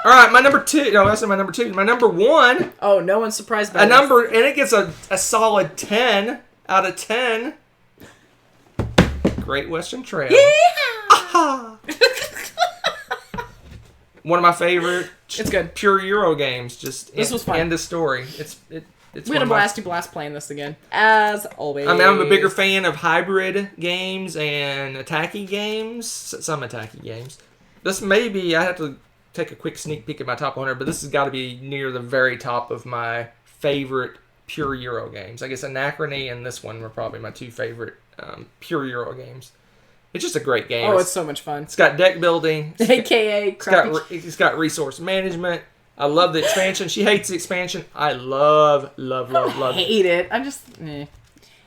All right, my number 2. No, that's not my number 2. My number 1. Oh, no one's surprised by A this. number, and it gets a solid 10 out of 10. Great Western Trail. Yeah! One of my favorite. It's good. Pure Euro games. Just This was fun. End of story. It's We had a blasty blast playing this again, as always. I'm a bigger fan of hybrid games and attacky games. Some attacky games. This may be. I have to take a quick sneak peek at my top 100, but this has got to be near the very top of my favorite pure Euro games. I guess Anachrony and this one were probably my 2 favorite pure Euro games. It's just a great game. Oh, it's so much fun. It's got deck building. AKA crappy. It's got resource management. I love the expansion. She hates the expansion. I love I hate it. I'm just...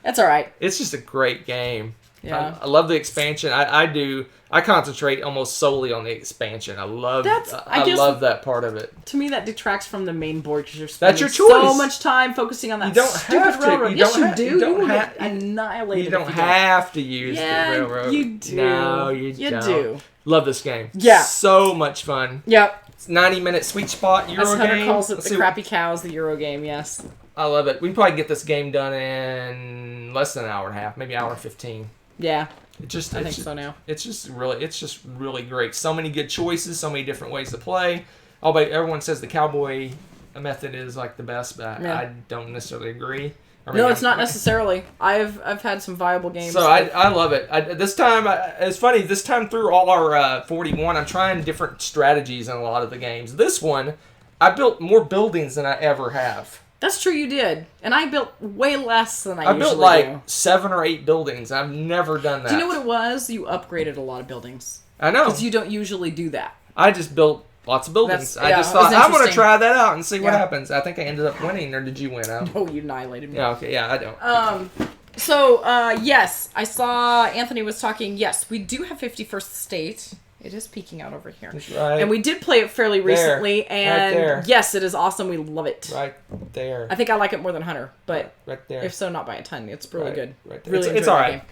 That's alright. It's just a great game. Yeah. I love the expansion. I concentrate almost solely on the expansion. I love that part of it. To me, that detracts from the main board because you're That's spending your choice. so much time focusing on that You don't stupid have to. railroad. You Yes, don't you ha- do. you don't will ha- get annihilated. You don't if have to use Yeah, the railroad. you do. No, you You don't. do. Love this game. Yeah. So much fun. Yep. It's 90-minute sweet spot Euro As Hunter game. calls it, Let's the see- crappy cows, the Euro game, yes. I love it. We can probably get this game done in less than an hour and a half, maybe an hour and 15. Yeah, I think so now. It's just really great. So many good choices, so many different ways to play. Although everyone says the cowboy method is like the best, but Yeah. I don't necessarily agree. No, it's not necessarily. I've had some viable games. So I love it. This time, it's funny, this time through all our 41, I'm trying different strategies in a lot of the games. This one, I built more buildings than I ever have. That's true, you did. And I built way less than I usually built like do. 7 or 8 buildings. I've never done that. Do you know what it was? You upgraded a lot of buildings. I know. Because you don't usually do that. I just built lots of buildings. I just it was thought, I'm going to interesting. try that out and see what Yeah. happens. I think I ended up winning, or did you win out? Oh, you annihilated me. Yeah, okay, yeah, I don't. So, yes, I saw Anthony was talking. Yes, we do have 51st State. It is peeking out over here. That's right. And we did play it fairly recently. Right And there. yes, it is awesome. We love it. Right there. I think I like it more than Hunter, but Right there. if so, not by a ton. It's really Right, good. right there. Really It's enjoyed all that right.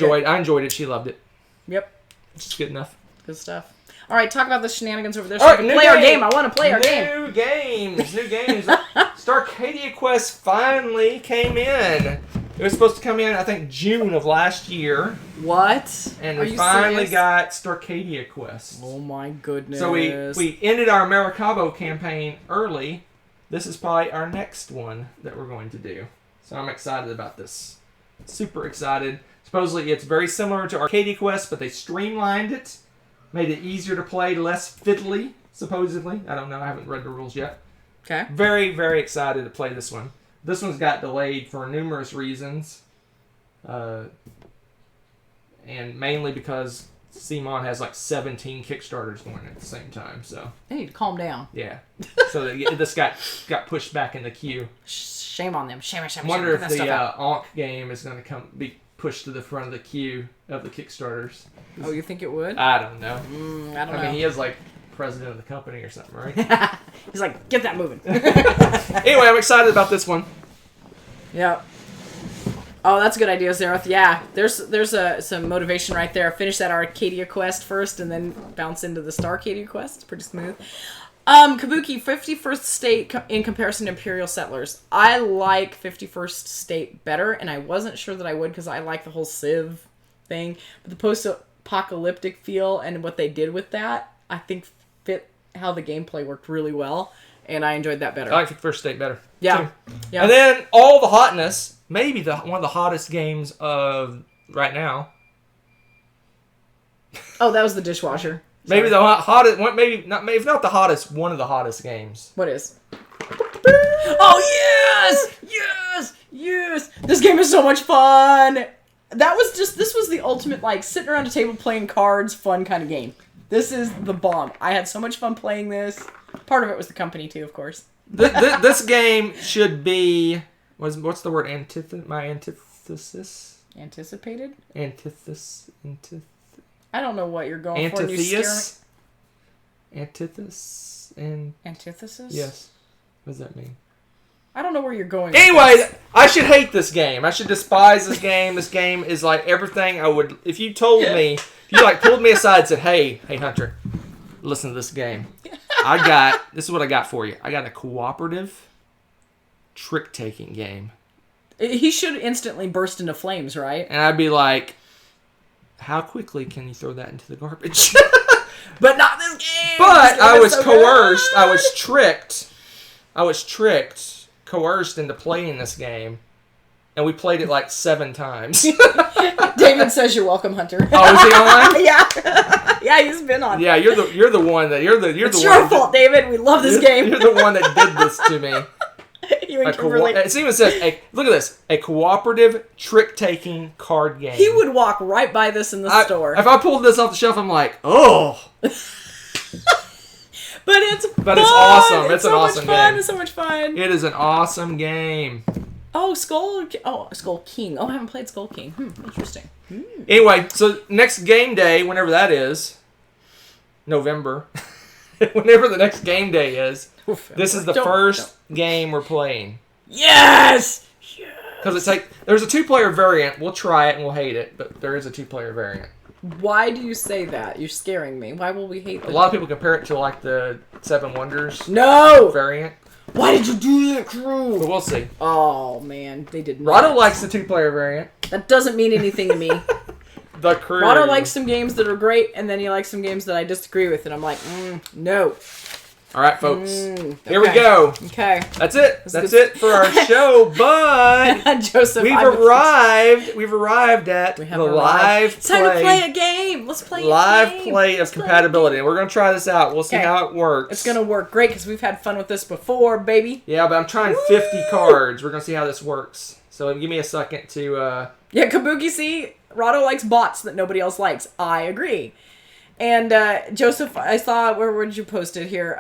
game. I enjoyed it. She loved it. Yep. It's good enough. Good stuff. All right, talk about the shenanigans over there so All we right, can new play our game. game. I want to play our game. New games. Starcadia Quest finally came in. It was supposed to come in, I think, June of last year. What? And Are we you finally serious? got Starcadia Quest. Oh my goodness. So we ended our Maracaibo campaign early. This is probably our next one that we're going to do. So I'm excited about this. Super excited. Supposedly it's very similar to Arcadia Quest, but they streamlined it. Made it easier to play, less fiddly, supposedly. I don't know. I haven't read the rules yet. Okay. Very, very excited to play this one. This one's got delayed for numerous reasons. And mainly because CMON has like 17 Kickstarters going at the same time. So They need to calm down. yeah. So this got pushed back in the queue. Shame on them. Shame. I wonder if the Ankh game is going to be pushed to the front of the queue of the Kickstarters. Oh, you think it would? I don't know. I don't know. I mean, he is like president of the company or something, right? He's like, get that moving. Anyway, I'm excited about this one. Yeah. Oh, that's a good idea, Zareth. Yeah, there's some motivation right there. Finish that Arcadia quest first, and then bounce into the Starcadia quest. It's pretty smooth. Kabuki, 51st State in comparison to Imperial Settlers. I like 51st State better, and I wasn't sure that I would because I like the whole Civ thing. But the post-apocalyptic feel and what they did with that, I think fit how the gameplay worked really well, and I enjoyed that better. I like 51st State better. Yeah. Too. Yeah. And then all the hotness, maybe one of the hottest games of right now. Oh, that was the dishwasher. Maybe the hottest, maybe if not the hottest, one of the hottest games. What is? Oh, yes! This game is so much fun! This was the ultimate, like, sitting around a table playing cards, fun kind of game. This is the bomb. I had so much fun playing this. Part of it was the company, too, of course. This game should be, what's the word, antithesis? Anticipated? Antithesis. I don't know what you're going for. Antithesis? Antithesis? Antithesis? Yes. What does that mean? I don't know where you're going. Anyway, I should hate this game. I should despise this game. This game is like everything I would... If you told me... If you like pulled me aside and said, hey Hunter, listen to this game. This is what I got for you. I got a cooperative trick-taking game. He should instantly burst into flames, right? And I'd be like... How quickly can you throw that into the garbage? But not this game! But I was so coerced. good. I was coerced into playing this game. And we played it like 7 times. David says you're welcome, Hunter. Oh, is he on? Yeah. Yeah, he's been on. Yeah, you're the one that... It's your fault, David. We love this game. You're the one that did this to me. You and Kimberly. It even says, look at this, a cooperative trick-taking card game. He would walk right by this in the store. If I pulled this off the shelf, I'm like, oh. But it's awesome. It's an so awesome much fun. game. It's so much fun. It is an awesome game. Oh, Skull King. Oh, I haven't played Skull King. Interesting. Anyway, so next game day, whenever that is, November, whenever the next game day is, this is the first game we're playing. Yes! Because it's like, there's a 2-player variant. We'll try it and we'll hate it, but there is a 2-player variant. Why do you say that? You're scaring me. Why will we hate that? A lot of people compare it to like the 7 Wonders variant. Why did you do that, crew? But we'll see. Oh, man. They did not. Rado likes the 2-player variant. That doesn't mean anything to me. The crew. Rado likes some games that are great, and then he likes some games that I disagree with, and I'm like, no. All right, folks. Okay. Here we go. Okay. That's it. That's it for our show, but Joseph, we've arrived. We've arrived at the live It's time to play a game. Let's play a game. Live play of compatibility. And we're going to try this out. We'll see how it works. It's going to work great because we've had fun with this before, baby. Yeah, but I'm trying 50 cards. We're going to see how this works. So give me a second to... Yeah, Kabuki, see? Rado likes bots that nobody else likes. I agree. And Joseph, I saw, where would you post it here?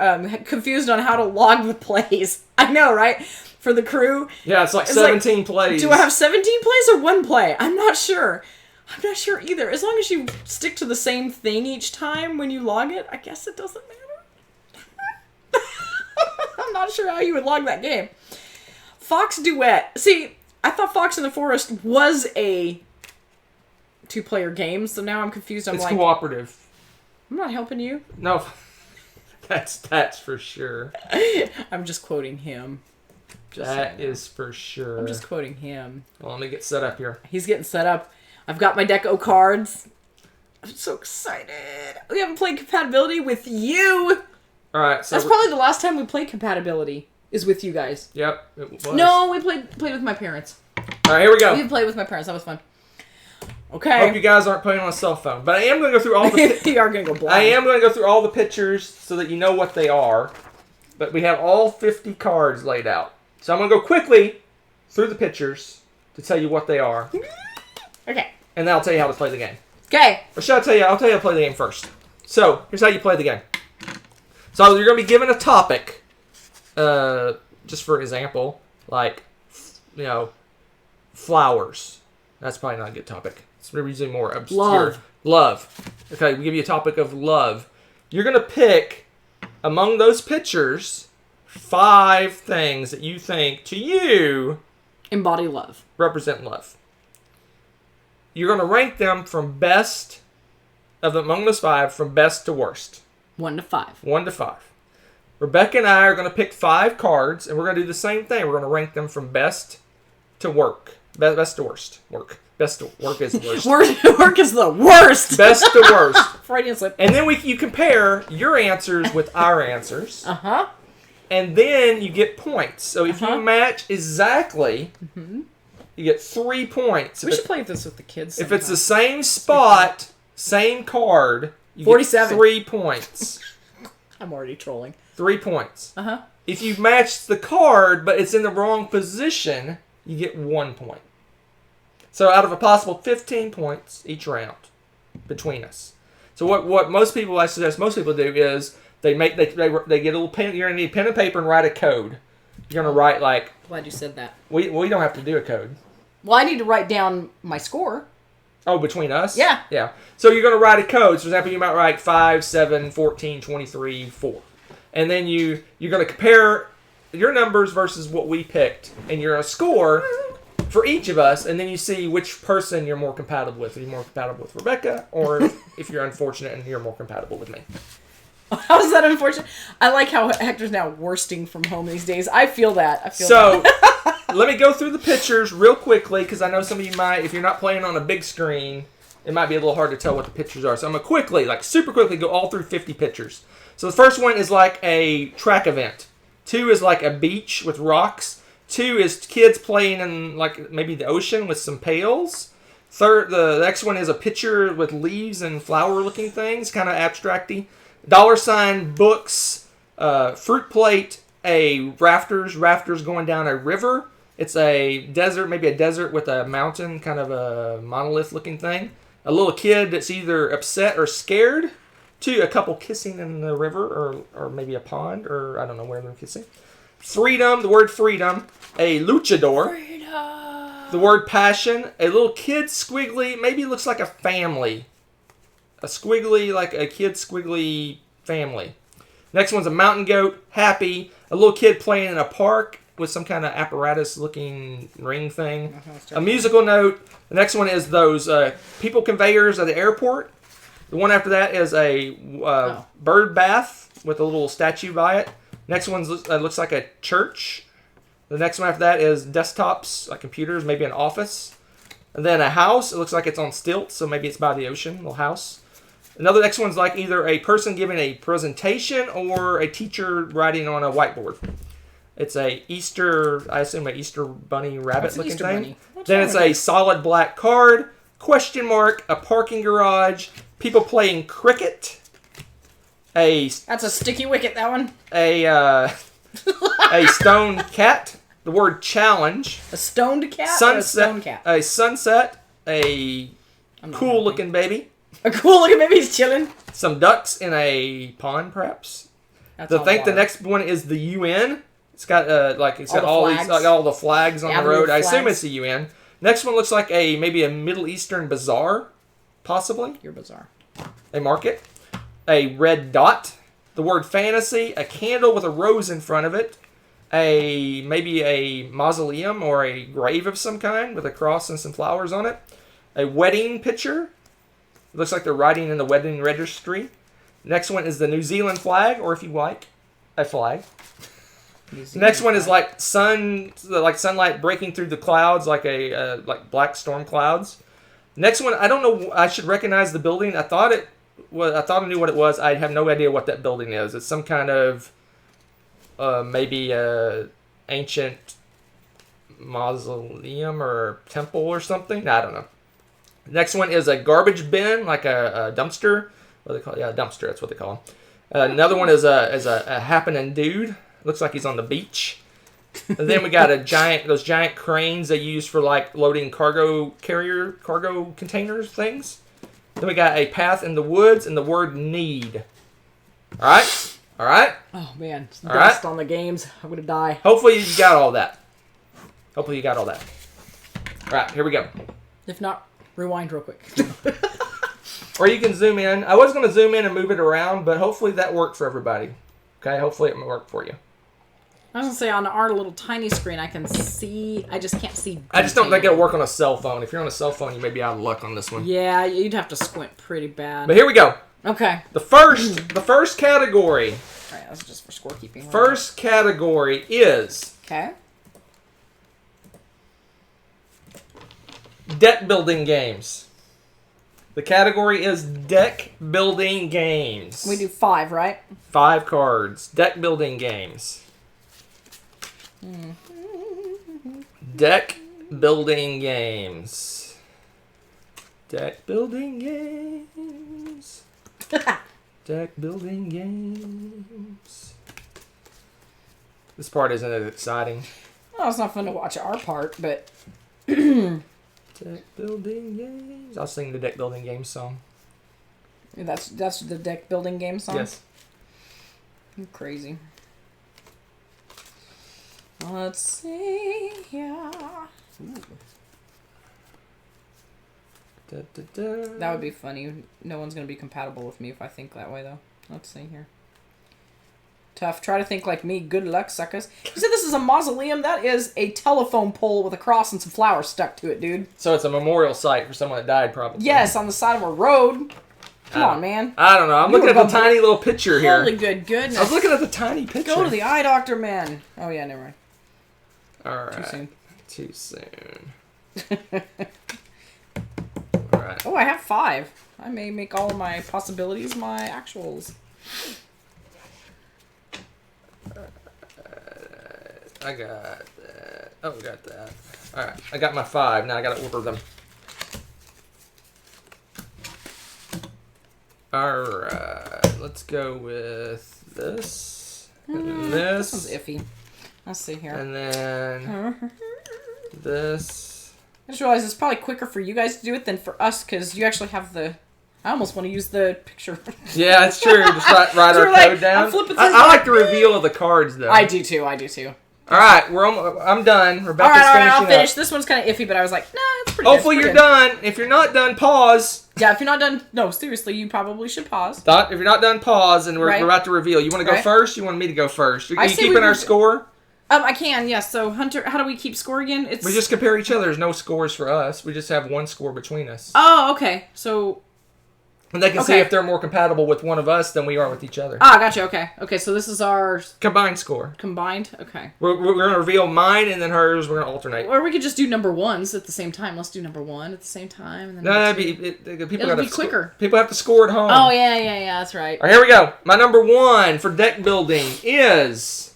Confused on how to log the plays. I know, right? For the crew. Yeah, it's like 17 plays. Do I have 17 plays or 1 play? I'm not sure. I'm not sure either. As long as you stick to the same thing each time when you log it, I guess it doesn't matter. I'm not sure how you would log that game. Fox Duet. See, I thought Fox in the Forest was a 2-player game, so now I'm confused. It's cooperative. I'm not helping you. No, that's for sure. I'm just quoting him. Just That saying. is for sure. I'm just quoting him. Well, let me get set up here. He's getting set up. I've got my deck of cards. I'm so excited. We haven't played compatibility with you. All right, so That's probably the last time we played compatibility is with you guys. Yep. It was. No, we played with my parents. All right, here we go. We played with my parents. That was fun. I Okay. hope you guys aren't playing on a cell phone, but I am going to go through all the. You are gonna go blind. I am going to go through all the pictures so that you know what they are. But we have all 50 cards laid out, so I'm going to go quickly through the pictures to tell you what they are, Okay. and then I'll tell you how to play the game. Okay. Or should I tell you? I'll tell you how to play the game first. So here's how you play the game. So you're going to be given a topic, just for example, like flowers. That's probably not a good topic. It's usually more obscure. Love. Okay, we give you a topic of love. You're going to pick among those pictures 5 things that you think to you Embody love. represent love. You're going to rank them from best among those 5 from best to worst. 1 to 5. 1 to 5. Rebecca and I are going to pick 5 cards, and we're going to do the same thing. We're going to rank them from best to work. Best to worst. Best to work is worst. Work is the worst. Best to worst. Freudian slip. And then you compare your answers with our answers. Uh-huh. And then you get points. So if you match exactly, you get 3 points. We should play this with the kids sometime. If it's the same spot, same card, you 47. get 3 points. I'm already trolling. 3 points. Uh-huh. If you match the card, but it's in the wrong position, you get 1 point. So out of a possible 15 points each round between us. So what most people, I suggest most people do is they get a little pen. You're gonna need pen and paper and write a code. You're gonna write like. Glad you said that. We don't have to do a code. Well, I need to write down my score. Oh, between us? Yeah. Yeah. So you're going to write a code. So, for example, you might write 5, 7, 14, 23, 4. And then you're going to compare your numbers versus what we picked. And you're going to score for each of us. And then you see which person you're more compatible with. Are you more compatible with Rebecca? Or if you're unfortunate and you're more compatible with me. How is that unfortunate? I like how Hector's now worsting from home these days. I feel that. So, let me go through the pictures real quickly, because I know some of you might, if you're not playing on a big screen, it might be a little hard to tell what the pictures are. So I'm going to quickly, super quickly, go all through 50 pictures. So the first one is like a track event. 2 is like a beach with rocks. 2 is kids playing in like maybe the ocean with some pails. The next one is a picture with leaves and flower-looking things, kind of abstracty. $, books, fruit plate, a rafters going down a river. It's a desert, maybe a desert with a mountain, kind of a monolith looking thing. A little kid that's either upset or scared. 2, a couple kissing in the river or maybe a pond, or I don't know where they're kissing. Freedom, the word freedom. A luchador. Freedom. The word passion. A little kid squiggly, maybe it looks like a family. A squiggly, like a kid squiggly family. Next one's a mountain goat, happy. A little kid playing in a park with some kind of apparatus-looking ring thing. A musical note. The next one is those people conveyors at the airport. The one after that is a bird bath with a little statue by it. Next one looks like a church. The next one after that is desktops, like computers, maybe an office. And then a house. It looks like it's on stilts, so maybe it's by the ocean, a little house. Another next one's like either a person giving a presentation or a teacher writing on a whiteboard. It's a I assume an Easter bunny rabbit looking Easter thing. bunny. Then it's a solid black card, question mark, a parking garage, people playing cricket, That's a sticky wicket, that one. a stone cat, the word challenge, A stoned cat sunset, or a stone cat? a sunset, a cool looking baby. A cool looking baby, he's chilling. Some ducks in a pond, perhaps. That's I think the next one is the UN. It's got all the flags on the road. I assume it's the UN. Next one looks like maybe a Middle Eastern bazaar, possibly. You're bizarre. A market. A red dot. The word fantasy. A candle with a rose in front of it. Maybe a mausoleum or a grave of some kind with a cross and some flowers on it. A wedding picture. It looks like they're writing in the wedding registry. Next one is the New Zealand flag, or if you like, a flag. The next one is like sunlight breaking through the clouds, like like black storm clouds. Next one, I don't know. I should recognize the building. I thought I knew what it was. I have no idea what that building is. It's some kind of maybe ancient mausoleum or temple or something. I don't know. Next one is a garbage bin, like a dumpster. What do they call it? Yeah, a dumpster. That's what they call them. Another one is a happening dude. Looks like he's on the beach. And then we got those giant cranes they use for like loading cargo containers things. Then we got a path in the woods and the word need. All right. Oh man, All dust right. on the games. I'm gonna die. Hopefully you got all that. All right, here we go. If not, rewind real quick. Or you can zoom in. I was going to zoom in and move it around, but hopefully that worked for everybody. Okay, hopefully it worked for you. I was gonna say on our little tiny screen, I can see. I just can't see. I just don't think it'll work on a cell phone. If you're on a cell phone, you may be out of luck on this one. Yeah, you'd have to squint pretty bad. But here we go. Okay. The first category. All right, that's just for scorekeeping. First category is Okay. deck building games. The category is deck building games. We do 5, right? 5 cards. Deck building games. Deck building games. Deck building games. Deck building games. This part isn't as exciting. Oh, it's not fun to watch our part, but Deck building games. I'll sing the deck building games song. that's the deck building game song. Yes. You're crazy. Let's see. Yeah. Da, da, da. That would be funny. No one's gonna be compatible with me if I think that way, though. Let's see here. Tough. Try to think like me. Good luck, suckers. You said this is a mausoleum? That is a telephone pole with a cross and some flowers stuck to it, dude. So it's a memorial site for someone that died, probably. Yes, on the side of a road. Come on, man. I don't know. I'm looking at the tiny little picture here. Holy good goodness. I was looking at the tiny picture. Go to the eye doctor, man. Oh, yeah, never mind. All right. Too soon. All right. Oh, I have 5. I may make all of my possibilities my actuals. I got that. Oh, we got that. All right. I got my 5. Now I got to order them. All right. Let's go with this. And this. This one's iffy. Let's see here. And then this. I just realized it's probably quicker for you guys to do it than for us because you actually have the... I almost want to use the picture. Yeah, it's true. Just write So our we're like, code down. I'm flipping through I like the reveal of the cards, though. I do too. All right, I'm done. Rebecca's all right, finishing I'll finish. up. This one's kind of iffy, but I was like, nah, it's pretty Hopefully good. you're done. If you're not done, pause. Yeah, if you're not done... No, seriously, you probably should pause. If you're not done, pause, and we're Right. about to reveal. You want to go Right. first? You want me to go first? Are I you say keeping we our would- score? I can, yes. So, Hunter, how do we keep score again? It's... We just compare each other. There's no scores for us. We just have one score between us. Oh, okay. So... And they can see Okay. if they're more compatible with one of us than we are with each other. Ah, gotcha. Okay. Okay, so this is our Combined score. combined. Okay. We're going to reveal mine and then hers. We're going to alternate. Or we could just do number 1s at the same time. Let's do number 1 at the same time. And then No, number that'd 2. be... People It'll gotta be quicker. People have to score at home. Oh, yeah, that's right. All right, here we go. My number 1 for deck building is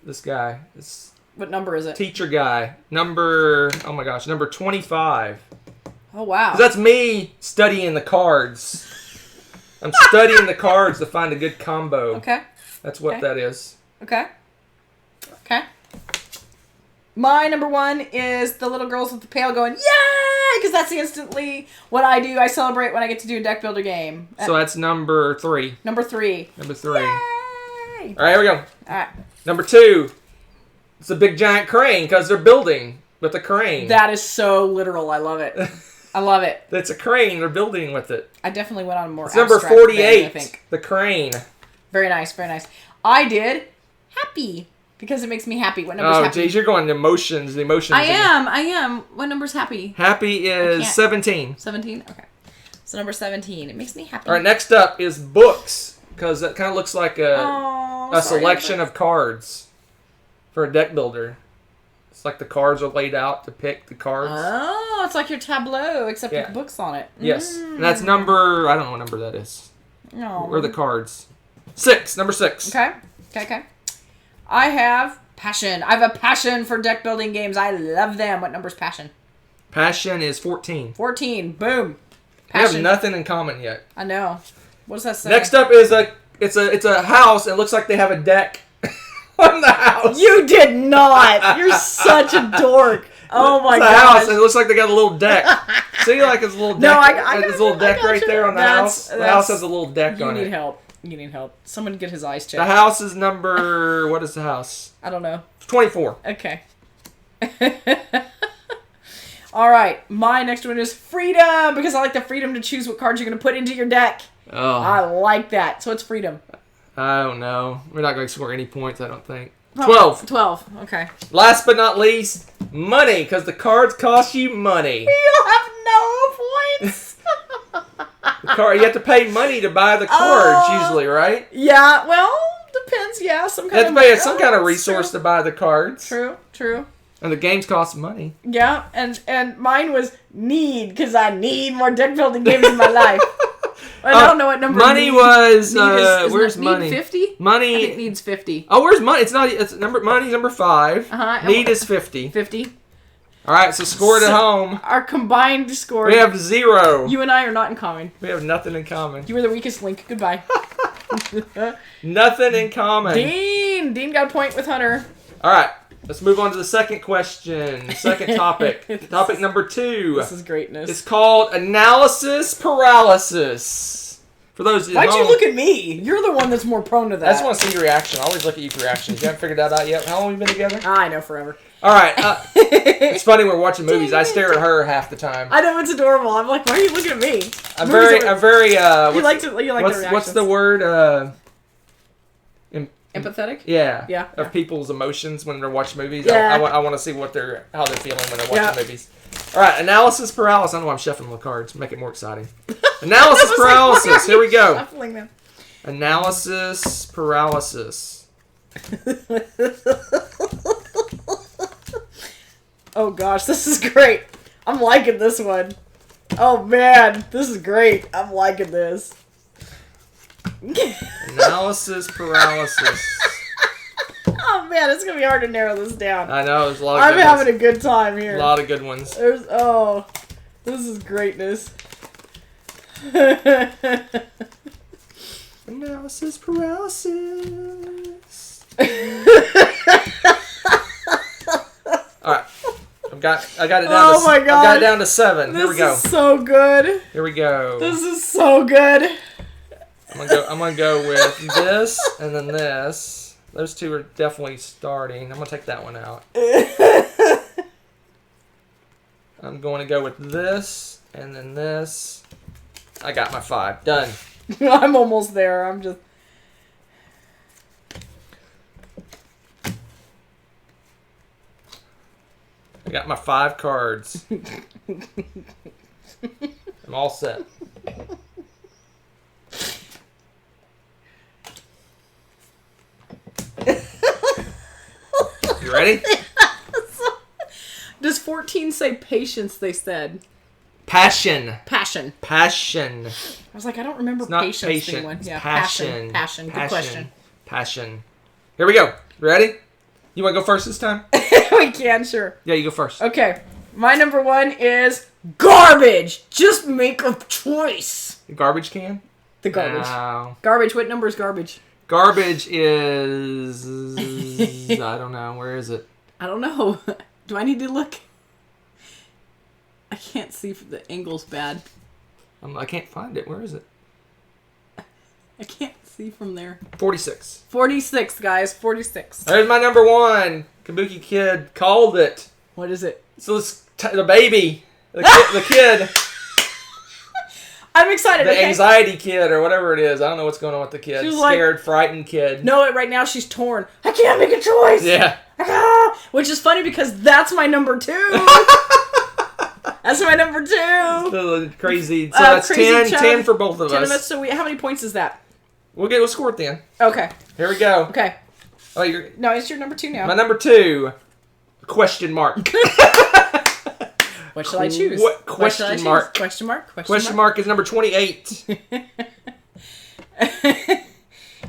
this guy. This What number is it? teacher guy. Number 25. Oh, wow. 'Cause that's me studying the cards. I'm studying the cards to find a good combo. Okay. That's what Okay. that is. Okay. My number 1 is the little girls with the pail going, yay! Because that's instantly what I do. I celebrate when I get to do a deck builder game. So that's number 3. Number 3. Number 3. Yay! All right, here we go. Alright. Number 2. It's a big giant crane because they're building with a crane. That is so literal. I love it. I love it. It's a crane. They're building with it. I definitely went on a more It's number abstract 48. vein, I think. The crane. Very nice, very nice. I did happy because it makes me happy. What number's Oh, happy? geez, you're going to emotions. The emotions. I am. What number's happy? Happy is can't- 17. 17? Okay. So number 17. It makes me happy. All right, next up is books. because that kind of looks like a selection of cards for a deck builder. It's like the cards are laid out to pick the cards. Oh, it's like your tableau, except with books on it. Yes. And that's number, I don't know what number that is. No. Where are the cards? 6. Number 6. Okay. I have passion. I have a passion for deck building games. I love them. What number's passion? Passion is 14. 14. Boom. We have Passion. nothing in common yet. I know. What does that say? Next up is it's a house, and it looks like they have a deck on the house. You did not. You're such a dork. Oh my It's a gosh. house, and it looks like they got a little deck. See, like it's a little deck. No, I got there's a little deck right there on the house. The house has a little deck You on it. You need help. Someone get his eyes checked. The house is number. What is the house? I don't know. 24. Okay. All right. My next one is freedom, because I like the freedom to choose what cards you're going to put into your deck. Oh. I like that. So it's freedom. I don't know. We're not going to score any points, I don't think. 12. 12. Okay. Last but not least, money, because the cards cost you money. You have no points. You have to pay money to buy the cards, usually, right? Yeah. Well, depends. Yeah. Some You kind have to pay some kind of resource to buy the cards. True. And the games cost money. Yeah, and mine was need, because I need more deck building games in my life. I don't know what number. Money was. Where's need money? 50. Money. I think needs 50. Oh, where's money? It's not. It's number. Money's number 5. Need is 50. 50. All right, so score it at home. Our combined score. We have 0. You and I are not in common. We have nothing in common. You were the weakest link. Goodbye. Nothing in common. Dean got a point with Hunter. All right, let's move on to the second question. The second topic. Topic number 2. This is greatness. It's called analysis paralysis. For those of you at Why'd you home, look at me? You're the one that's more prone to that. I just want to see your reaction. I always look at you for reactions. You haven't figured that out yet? How long have we been together? I know, forever. All right. It's funny when we're watching movies. I stare at her half the time. I know, it's adorable. I'm like, why are you looking at me? I'm very. You like the reactions. What's the word? Empathetic? Yeah. Of people's emotions when they're watching movies. Yeah. I want to see how they're feeling when they're watching movies. All right. Analysis paralysis. I don't know why I'm shuffling the cards. Make it more exciting. Analysis paralysis. Here we go. Shuffling them. Analysis paralysis. Oh gosh, this is great. I'm liking this one. Oh man, this is great. I'm liking this. Analysis paralysis. Oh man, it's gonna be hard to narrow this down. I know, there's a lot of I'm good having ones. a good time here. A lot of good ones. This is greatness. Analysis paralysis. Alright. I got it down Oh my God. I got it down to 7. Here we go. This is so good. Here we go. This is so good. I'm gonna go with this and then this. Those two are definitely starting. I'm gonna take that one out. I'm going to go with this and then this. I got my 5. Done. I'm almost there. I'm just... I got my 5 cards. I'm all set. You ready? Does 14 say patience, they said? Passion. Passion. Passion. I was like, I don't remember It's not patience patient. being one. It's Yeah, passion. Passion. Good question. Passion. Here we go. Ready? You want to go first this time? We can, sure. Yeah, you go first. Okay. My number 1 is garbage. Just make a choice. The garbage can? The garbage. No. Garbage. What number is garbage? Garbage is... I don't know. Where is it? I don't know. Do I need to look? I can't see if the angle's bad. I can't find it. Where is it? I can't see from there. 46. 46, guys. 46. There's my number 1. Kabuki Kid called it. What is it? So the baby. The kid. I'm excited. The Okay. anxiety kid or whatever it is. I don't know what's going on with the kid. She's Scared, frightened kid. No, right now she's torn. I can't make a choice. Yeah. Which is funny because that's my number 2. That's my number 2. The crazy. So that's Crazy 10. Chub. 10 for both of 10 us. of us. So how many points is that? We'll score it then. Okay. Here we go. Okay. Oh, No, it's your number 2 now. my number 2. Question mark. What shall I choose? What question mark? Question mark? Question mark is number 28.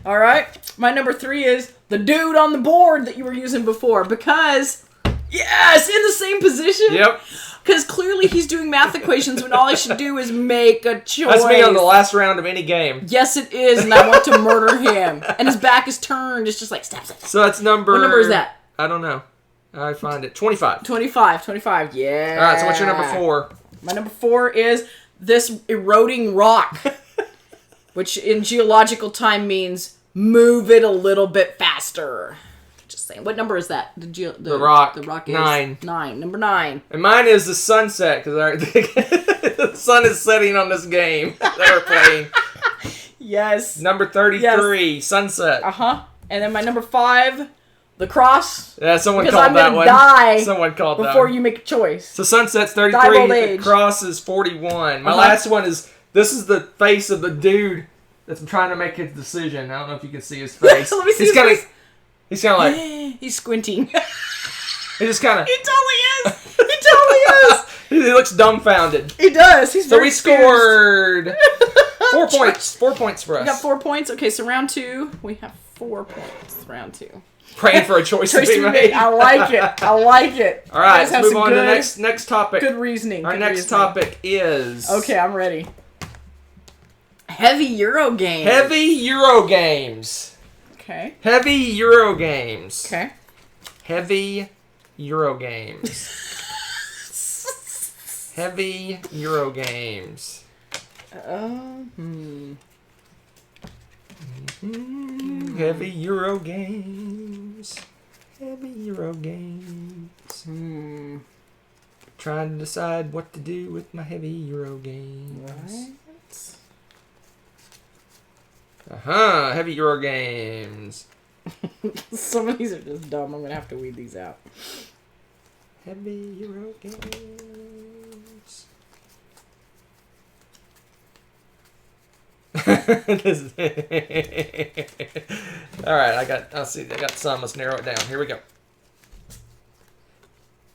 All right. My number 3 is the dude on the board that you were using before because, yes, in the same position. Yep. Because clearly he's doing math equations when all I should do is make a choice. That's me on the last round of any game. Yes, it is, and I want to murder him. And his back is turned. It's just like, stab. So that's number... What number is that? I don't know. I find it. 25. 25, yeah. All right, so what's your number 4? My number 4 is this eroding rock, which in geological time means move it a little bit faster. Just saying. What number is that? The rock. The rock is 9. 9. Number 9. And mine is the sunset, because the sun is setting on this game that we're playing. Yes. Number 33, sunset. Uh-huh. And then my number 5, the cross. Yeah, someone Because called I'm that gonna one. die Someone called that before one. you make a choice. So sunset's Die of 33, old the age. cross is 41. My Uh-huh. last one is, this is the face of the dude that's trying to make his decision. I don't know if you can see his face. Let me see He's his kinda, face. He's kind of like, He's squinting. he just kind of, He totally is. He totally is. he looks dumbfounded. He does. He's So very we scared. scored 4 points. 4 points for us. We got 4 points. Okay, so round 2, we have 4 points. Round 2. Praying for a choice to be made. I like it. I like it. All right, You guys have let's move some on to good- the next topic. Good reasoning. Our good next reasoning. topic is... Okay, I'm ready. Heavy Euro games. Heavy Euro games. Okay. Heavy Euro games. Okay. Heavy Euro games. Heavy Euro games. Heavy Euro games. Heavy Euro games. Trying to decide what to do with my heavy Euro games. Right. Heavy Euro games. Some of these are just dumb. I'm going to have to weed these out. Heavy Euro games. Alright, I got some. Let's narrow it down. Here we go.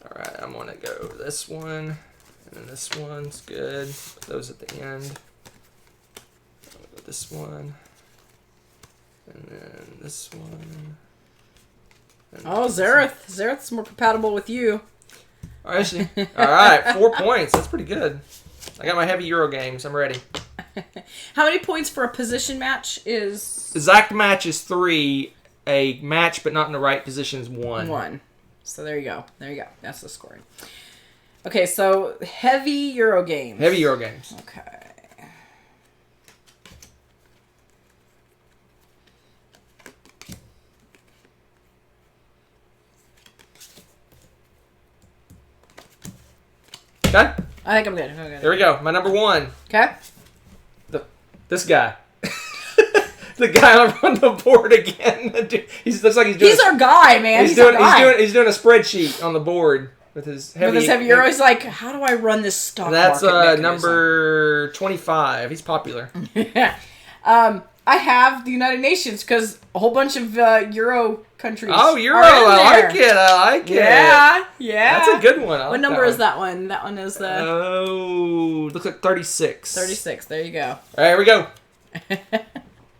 Alright, I'm gonna go this one, and then this one's good. Put those at the end. I'll go this one, and then this one. Oh, Zareth. Zareth's more compatible with you. Alright, 4 points. That's pretty good. I got my heavy Euro games. I'm ready. How many points for a position match is... Exact match is 3. A match, but not in the right position, is 1. 1. So there you go. There you go. That's the scoring. Okay, so heavy Euro games. Heavy Euro games. Okay. Okay? I think I'm good. Okay. Here we go. My number 1. Okay. This guy. The guy on the board again. Looks like he's doing. He's our guy, man. He's doing a spreadsheet on the board with his heavy. With his heavy Euro, he's like, how do I run this stock That's market mechanism? number 25. He's popular. I have the United Nations because a whole bunch of Euro countries. Oh, Euro! are in I there. like it. I like it. Yeah. That's a good one. What number is that one? That one is the Oh, looks like 36. 36. There you go. All right, here we go.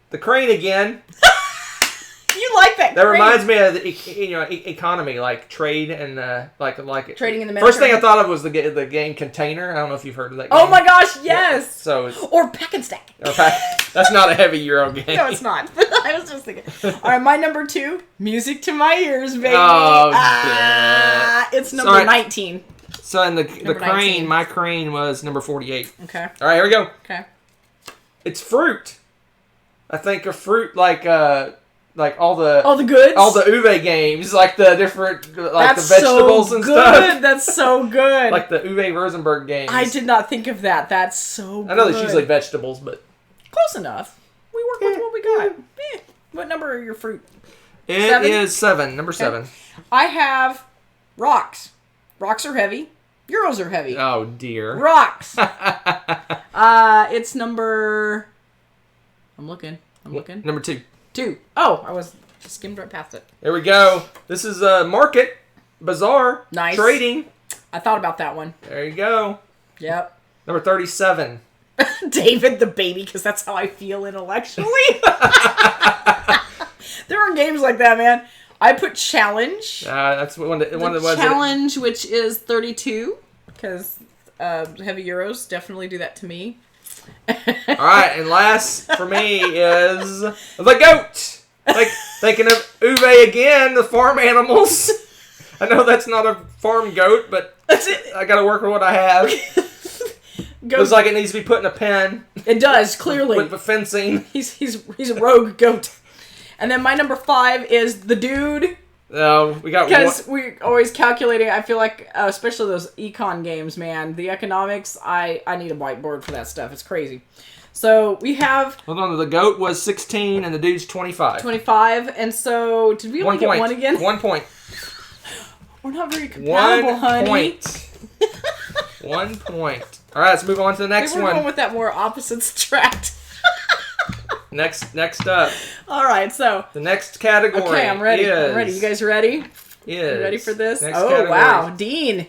The crane again. You like that? That crane. reminds me of the economy, like trade and like Trading in the First thing I Mediterranean. thought of was the game Container. I don't know if you've heard of that game. Oh my gosh! Yes. Yeah, so it's, Or Pack and Stack. that's not a heavy Euro game. No, it's not. I was just thinking. All right, my number 2, music to my ears, baby. Oh, it's number Sorry. 19. So in the Number crane, 19. my crane was number 48. Okay. All right, here we go. Okay. It's fruit. I think of fruit like all the All the goods. all the Uwe games, like the different That's the vegetables so and good. stuff. That's so good. Like the Uwe Rosenberg games. I did not think of that. That's so good. I know there's usually vegetables, but Close enough. We work with what we got. What number are your fruit? it 7? is 7. Number 7. I have rocks. Rocks are heavy. Euros are heavy. Oh dear. Rocks. It's number... I'm looking. I'm looking. Number 2. 2. Oh, I was just skimmed right past it. There we go. This is Market, Bazaar, Nice. Trading. I thought about that one. There you go. Yep. Number 37. David the baby, because that's how I feel intellectually. There are games like that, man. I put Challenge. That's one of the ones. Challenge, which is 32, because heavy Euros definitely do that to me. All right, and last for me is the goat. Like thinking of Uwe again, the farm animals. I know that's not a farm goat, but That's it. I got to work with what I have. Looks like it needs to be put in a pen. It does, clearly. With the fencing. He's a rogue goat. And then my number 5 is the dude. We got Because we're always calculating. I feel like, especially those econ games, man, the economics, I need a whiteboard for that stuff. It's crazy. So we have... Hold on, the goat was 16 and the dude's 25. 25. And so, did we only get one again? 1 point. We're not very compatible, 1 honey. point. 1 point. All right, let's move on to the next We're one. going with that more opposites tract. Next up. All right, so... The next category. Okay, I'm ready. You guys ready? You ready for this? Next Oh, category. wow. Dean.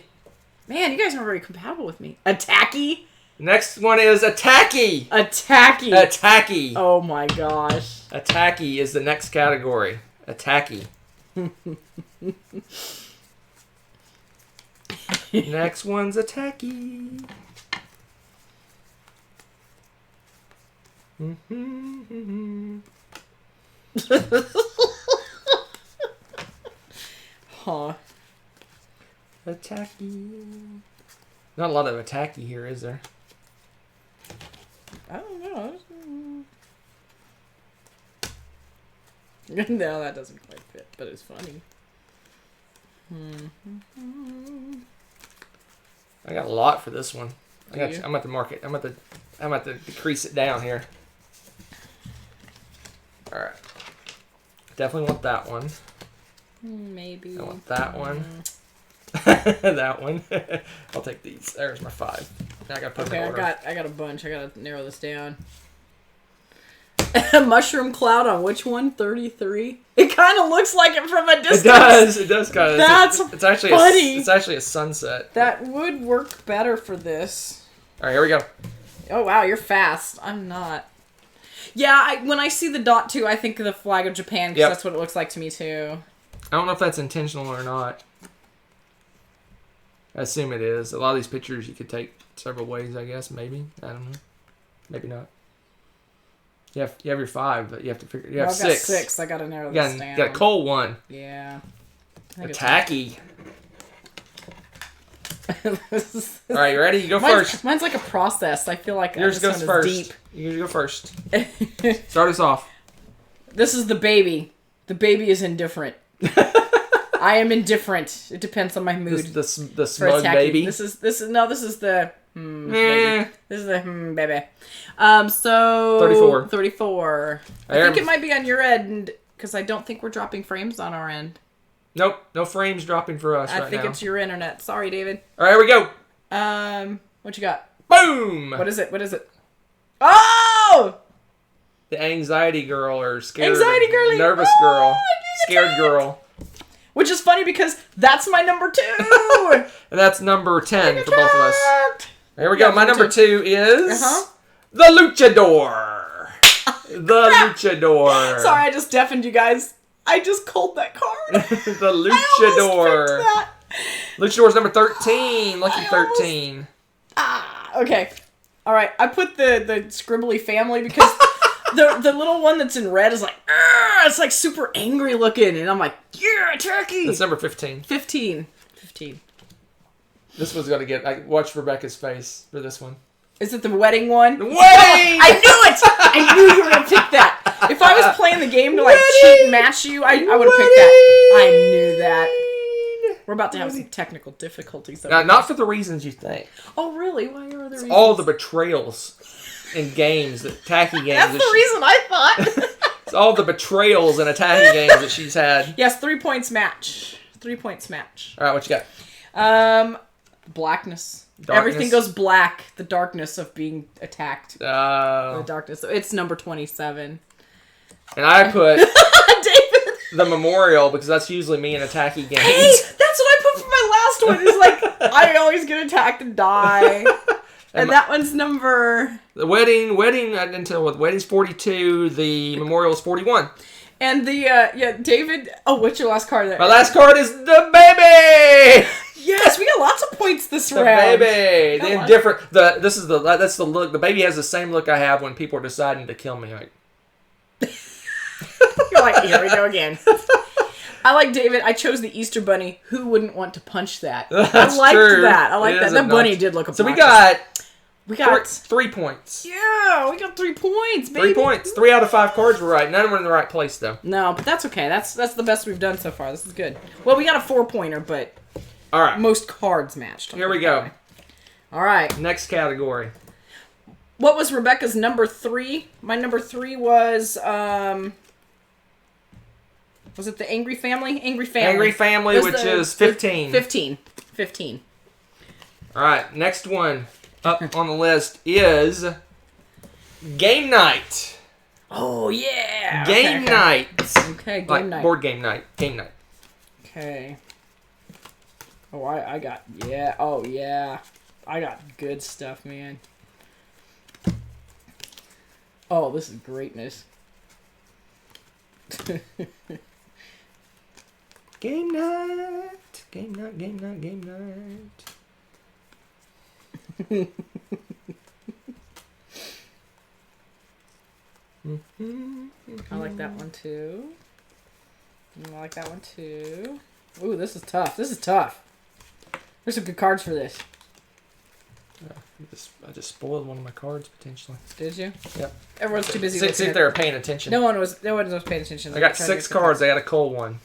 Man, you guys aren't very compatible with me. Attacky? Next one is Attacky. Attacky. Attacky. Oh my gosh. Attacky is the next category. Attacky. Next one's Attacky. Huh. Attacky. Not a lot of Attacky here, is there? I don't know. No, that doesn't quite fit, but it's funny. I got a lot for this one. Do you? I'm at the market. I'm at to decrease it down here. All right. Definitely want that one. Maybe. I want that one. That one. I'll take these. There's my 5. Now I gotta put them in order. I got a bunch. I gotta narrow this down. Mushroom cloud on which one? 33. It kind of looks like it from a distance. It does kind of. That's it's actually funny. It's actually a sunset. That would work better for this. All right, here we go. Oh wow, you're fast. I'm not. Yeah, when I see the dot too, I think of the flag of Japan because that's what it looks like to me too. I don't know if that's intentional or not. I assume it is. A lot of these pictures you could take several ways, I guess. Maybe. I don't know. Maybe not. You have your 5, but you have to figure. You have 6. I've got 6. I gotta narrow this down. You got a cold one. Yeah. Attacky. All right, you ready? You go first. Mine's like a process. I feel like Yours goes first. Deep. You go first. Start us off. This is the baby. The baby is indifferent. I am indifferent. It depends on my mood. This the smug baby. This is the baby. This is the baby. So 34. 34. I think it might be on your end because I don't think we're dropping frames on our end. Nope, no frames dropping for us right now. I think it's your internet. Sorry, David. All right, here we go. What you got? Boom. What is it? Oh! The anxiety girl or scared. Anxiety girly. Nervous girl. Scared girl. Which is funny because that's my number 2. And that's number 10 for both of us. Here we go. My number 2 is the Luchador. The Luchador. Sorry, I just deafened you guys. I just called that card. The Luchador. Luchador's number 13. Lucky 13. Okay. All right. I put the scribbly family because the little one that's in red is like, it's like super angry looking, and I'm like, yeah, turkey. That's number 15. 15. This one's gonna get. I watched Rebecca's face for this one. Is it the wedding one? The wedding! I knew it! I knew you were gonna pick that. If I was playing the game to like cheat and match you, I would have picked that. I knew that. We're about to have some technical difficulties. Not for the reasons you think. Oh, really? Why are the reasons? All the betrayals in games, tacky games. That's the reason I thought. It's all the betrayals and attacking games that she's had. Yes, 3 points match. 3 points match. All right, what you got? Blackness. Darkness. Everything goes black. The darkness of being attacked. Oh. The darkness. It's number 27. And I put David. the memorial because that's usually me in attacky games. Hey, that's what I put for my last one. It's like, I always get attacked and die. And that one's number... The wedding's 42, the memorial is 41. And the, David... Oh, what's your last card there? My last card is the baby! Yes, we got lots of points this The round. baby! The indifferent... That's the look. The baby has the same look I have when people are deciding to kill me. Like... You're like, here we go again. I like David. I chose the Easter Bunny. Who wouldn't want to punch that? That's I liked true. that. I like that. That bunny did look obnoxious. So we got 3 points. Yeah, we got 3 points, baby. 3 points. 3 out of 5 cards were right. None of them were in the right place, though. No, but that's okay. That's the best we've done so far. This is good. Well, we got a 4-pointer, but all right, most cards matched. Here we go. All right. Next category. What was Rebecca's number 3? My number 3 was it the Angry Family? Angry Family, which is 15. 15. All right, next one up on the list is Game Night. Oh, yeah. Game Night. Okay, Game Night. Board Game Night. Game Night. Okay. Oh, I got... Yeah. Oh, yeah. I got good stuff, man. Oh, this is greatness. Game Night. Game Night, Game Night, Game Night. I like that one too. I like that one too. Ooh, this is tough. This is tough. There's some good cards for this. I just spoiled one of my cards potentially. Did you? Yep. Everyone's too busy. See if they were paying attention. No one was paying attention. I got 6 cards. I got a cold one.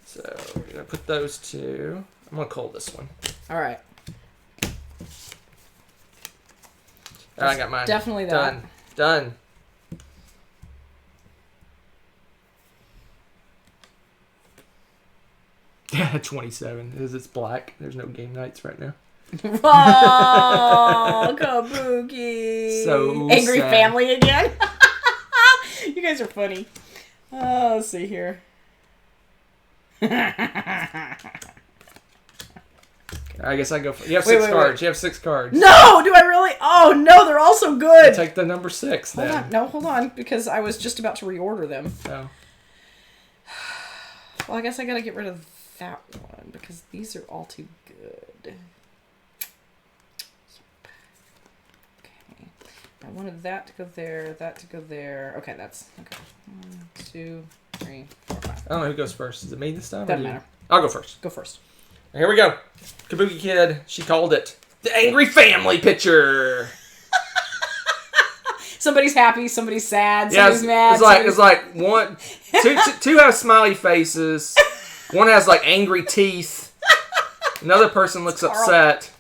So we're gonna put those 2. I'm gonna call this one. All right. I got mine. Definitely that. Done. Yeah, 27. It's black. There's no game nights right now. Oh, kabuki. So Angry sad. Family again. You guys are funny. Let's see here. I guess I go for... You have 6 cards. Wait. You have 6 cards. No! Do I really? Oh, no, they're all so good. Take the number 6 then. Hold on. No, hold on, because I was just about to reorder them. Oh. Well, I guess I gotta get rid of that one, because these are all too good. Okay. I wanted that to go there, that to go there. Okay, that's... Okay. 1, 2, 3, 4, 5. I don't know who goes first. Is it me this time? Doesn't matter. I'll go first. Go first. Here we go. Kabuki Kid. She called it the Angry Family picture. Somebody's happy, somebody's sad, somebody's mad. It's like one, two have smiley faces. One has like angry teeth. Another person looks upset.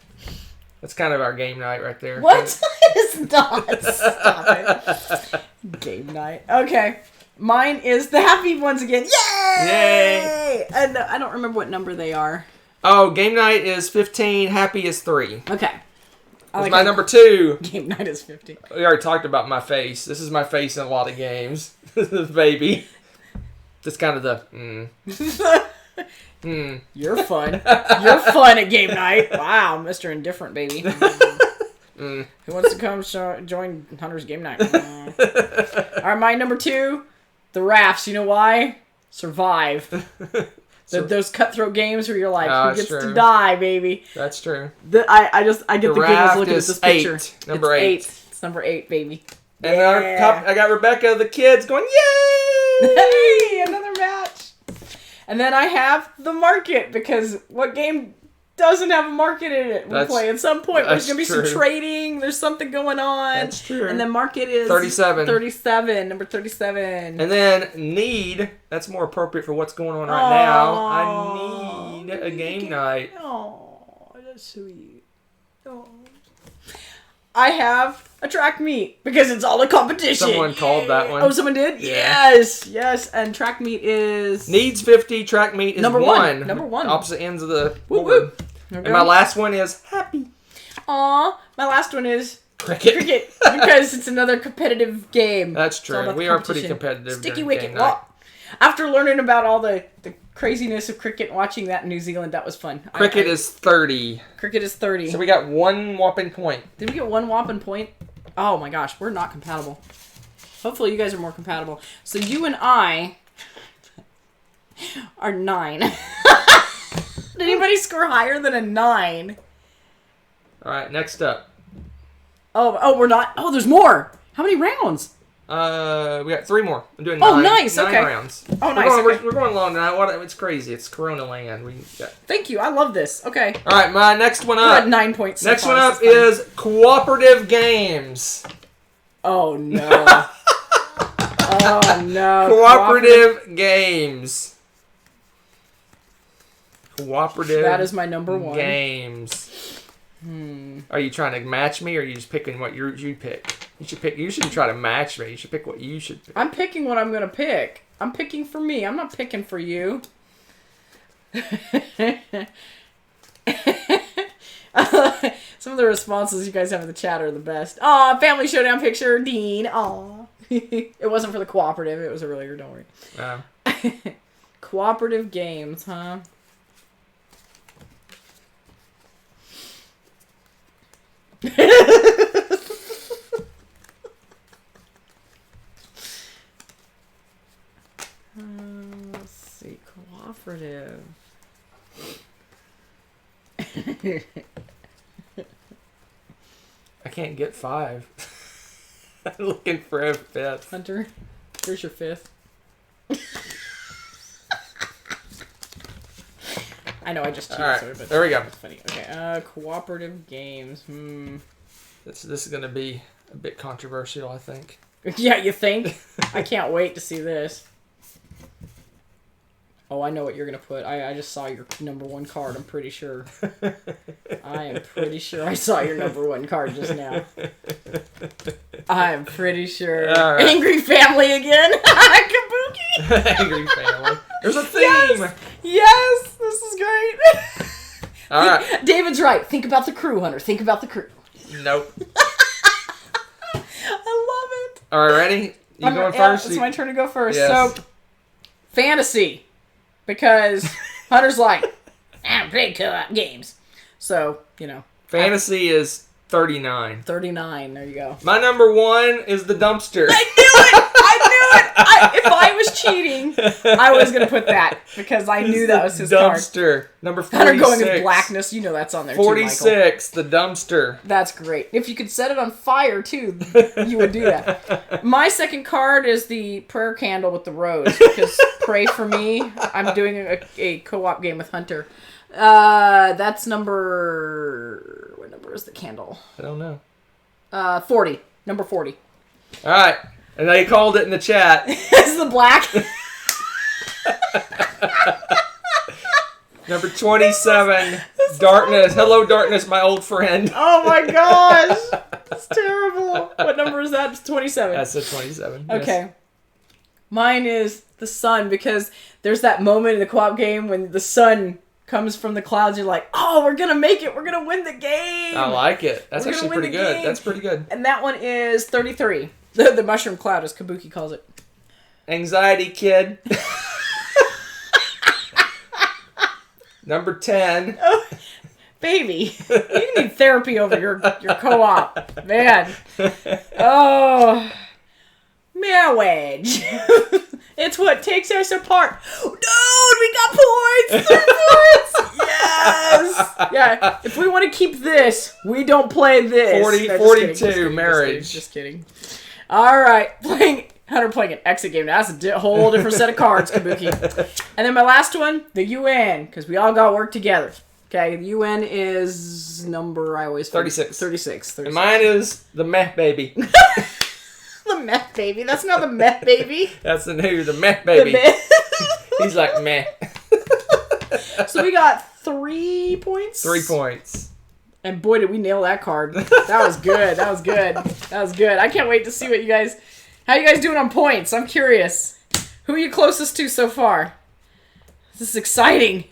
That's kind of our game night right there. What? It's not. Stop it. Game night. Okay. Mine is the happy ones again. Yay! And I don't remember what number they are. Oh, game night is 15. Happy is 3. Okay. That's my number 2. Game night is 15. We already talked about my face. This is my face in a lot of games. Baby. That's kind of the... You're fun. You're fun at game night. Wow, Mr. Indifferent, baby. Who wants to come join Hunter's game night? All right, my number 2, the rafts. You know why? Survive. Those cutthroat games where you're like, who gets to die, baby? That's true. I get the giggles looking at this picture. Number 8. It's number 8, baby. And I got Rebecca, the kids, going, yay! Hey, another match. And then I have the market, because what game doesn't have a market in it? We play at some point. There's going to be some trading. There's something going on. That's true. And then market is 37. 37. Number 37. And then need. That's more appropriate for what's going on right now. I need a game night. Oh, that's sweet. Oh. I have a track meet because it's all a competition. Someone called that one. Oh, someone did? Yeah. Yes. And track meet is... Needs 50. Track meet is number 1. Number 1. Opposite ends of the Woo, board. woo. And my last one is happy. Aw, my last one is Cricket. Cricket, because it's another competitive game. That's It's all true. about We the are pretty competition. competitive. Sticky during wicket. game night. Well, after learning about all the craziness of cricket and watching that in New Zealand, that was fun. Cricket is 30. Cricket is 30. So we got one whopping point. Did we get one whopping point? Oh my gosh, we're not compatible. Hopefully you guys are more compatible. So you and I are 9. Did anybody score higher than a 9? All right, next up. Oh, we're not. Oh, there's more. How many rounds? We got 3 more. I'm doing 9. Oh, nice. 9 Okay. rounds. Oh, nice. We're going long now. It's crazy. It's Corona land. Thank you. I love this. Okay. All right, my next one We're up. at 9 points. So Next far. one up This fun. is cooperative games. Oh no. Oh no. Cooperative games. Cooperative. That is my number 1. Games. Are you trying to match me, or are you just picking what you pick? You shouldn't try to match me. You should pick what you should pick. I'm picking what I'm gonna pick. I'm picking for me. I'm not picking for you. Some of the responses you guys have in the chat are the best. Aw, family showdown picture, Dean. Aw. It wasn't for the cooperative. It was earlier. Don't worry. Cooperative games, huh? Let's see, cooperative. I can't get 5. I'm looking for a 5th. Hunter, here's your 5th. I know I just cheated, Alright, sorry, but there we go. it's funny. Okay, cooperative games. This is going to be a bit controversial, I think. Yeah, you think? I can't wait to see this. Oh, I know what you're going to put. I just saw your number 1 card, I'm pretty sure. I am pretty sure I saw your number 1 card just now. I am pretty sure. Right. Angry family again. Kabuki. Angry family. There's a theme. Yes, this is great. All right. David's right. Think about the crew, Hunter. Think about the crew. Nope. I love it. All right, ready? You going first? It's my turn to go first. Yes. So, fantasy. Because Hunter's like, I don't play co-op games. So, Fantasy is 39. 39. There you go. My number 1 is the dumpster. I knew it! If I was cheating, I was going to put that. Because I knew that was his card. Dumpster. Number 46. Hunter going with blackness. You know that's on there 46, too, Michael. the dumpster. That's great. If you could set it on fire, too, you would do that. My second card is the prayer candle with the rose. Because pray for me. I'm doing a co-op game with Hunter. That's number... What number is the candle? I don't know. 40. Number 40. All right. And they called it in the chat. This is the black. Number 27, Darkness. Hello, Darkness, my old friend. Oh my gosh. That's terrible. What number is that? It's 27. That's a 27. Okay. Yes. Mine is the sun, because there's that moment in the co-op game when the sun comes from the clouds. You're like, oh, we're going to make it. We're going to win the game. I like it. That's We're gonna actually win pretty the good. game. That's pretty good. And that one is 33. The mushroom cloud, as Kabuki calls it. Anxiety Kid. Number 10. Oh, baby, you need therapy over your co-op. Man. Oh. Marriage. It's what takes us apart. Dude, we got points! 3 points! Yes! Yeah, if we want to keep this, we don't play this. 42, marriage. Just kidding. All right, Hunter playing an exit game. Now that's a whole different set of cards, Kabuki. And then my last one, the UN, because we all got to work together. Okay, the UN is number, I always forget. 36. 36. And mine is the Meh Baby. The meth baby. That's not the meth baby. That's the Meh Baby. He's like, meh. So we got 3 points? 3 points. And boy, did we nail that card. That was good. That was good. That was good. I can't wait to see what how you guys doing on points. I'm curious. Who are you closest to so far? This is exciting.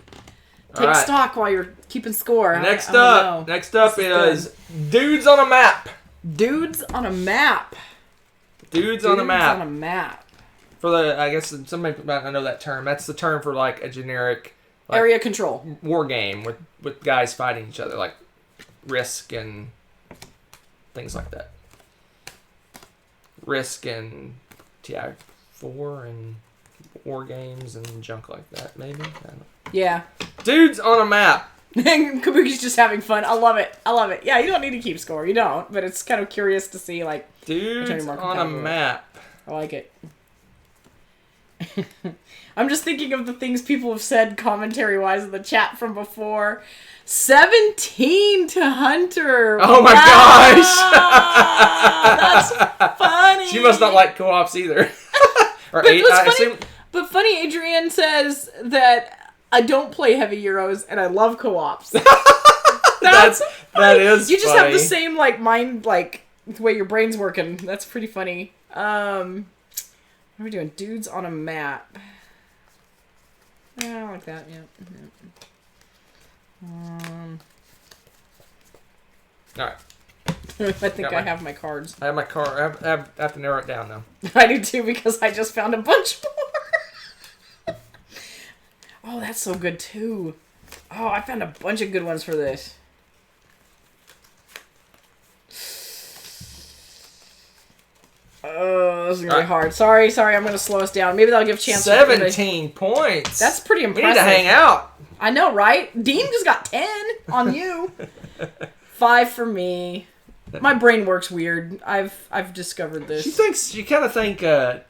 Take stock while you're keeping score. Next up is Dudes on a Map. Dudes on a map. Dudes on a map. on a map. For the, I guess some people might not know that term. That's the term for like a generic like, Area control. war game with guys fighting each other, like Risk and things like that. Risk and TI4 and war games and junk like that, maybe? I don't know. Yeah. Dudes on a map. Kabuki's just having fun. I love it. Yeah, you don't need to keep score. You don't. But it's kind of curious to see, like... Dudes on a map. I like it. I'm just thinking of the things people have said commentary-wise in the chat from before. 17 to Hunter. Oh my gosh. That's funny. She must not like co-ops either. Or But funny, Adrienne says that I don't play heavy Euros and I love co-ops. That is You just funny. have the same like mind, like the way your brain's working. That's pretty funny. What are we doing? Dudes on a map. Yeah, I like that. Yeah. All right. I think I have my cards. I have my card. I have to narrow it down though. I do too because I just found a bunch more. Oh, that's so good too. Oh, I found a bunch of good ones for this. Oh, this is gonna be hard. Sorry, I'm gonna slow us down. Maybe that'll give a chance. 17 points. That's pretty impressive. We need to hang out. I know, right? Dean just got 10 on you. 5 for me. My brain works weird. I've discovered this. You kind of think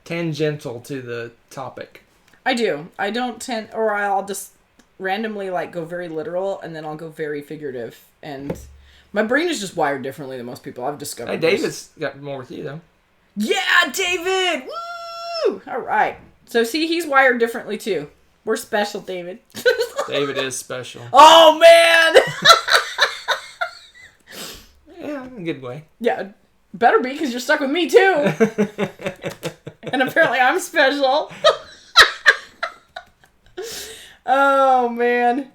tangential to the topic. I do. I don't tend, or I'll just randomly like go very literal, and then I'll go very figurative. And my brain is just wired differently than most people. I've discovered. Hey, David's got more with you though. Yeah, David! Woo! All right. So see, he's wired differently too. We're special, David. David is special. Oh man! Yeah, in a good way. Yeah, better be because you're stuck with me too. And apparently I'm special. Oh man,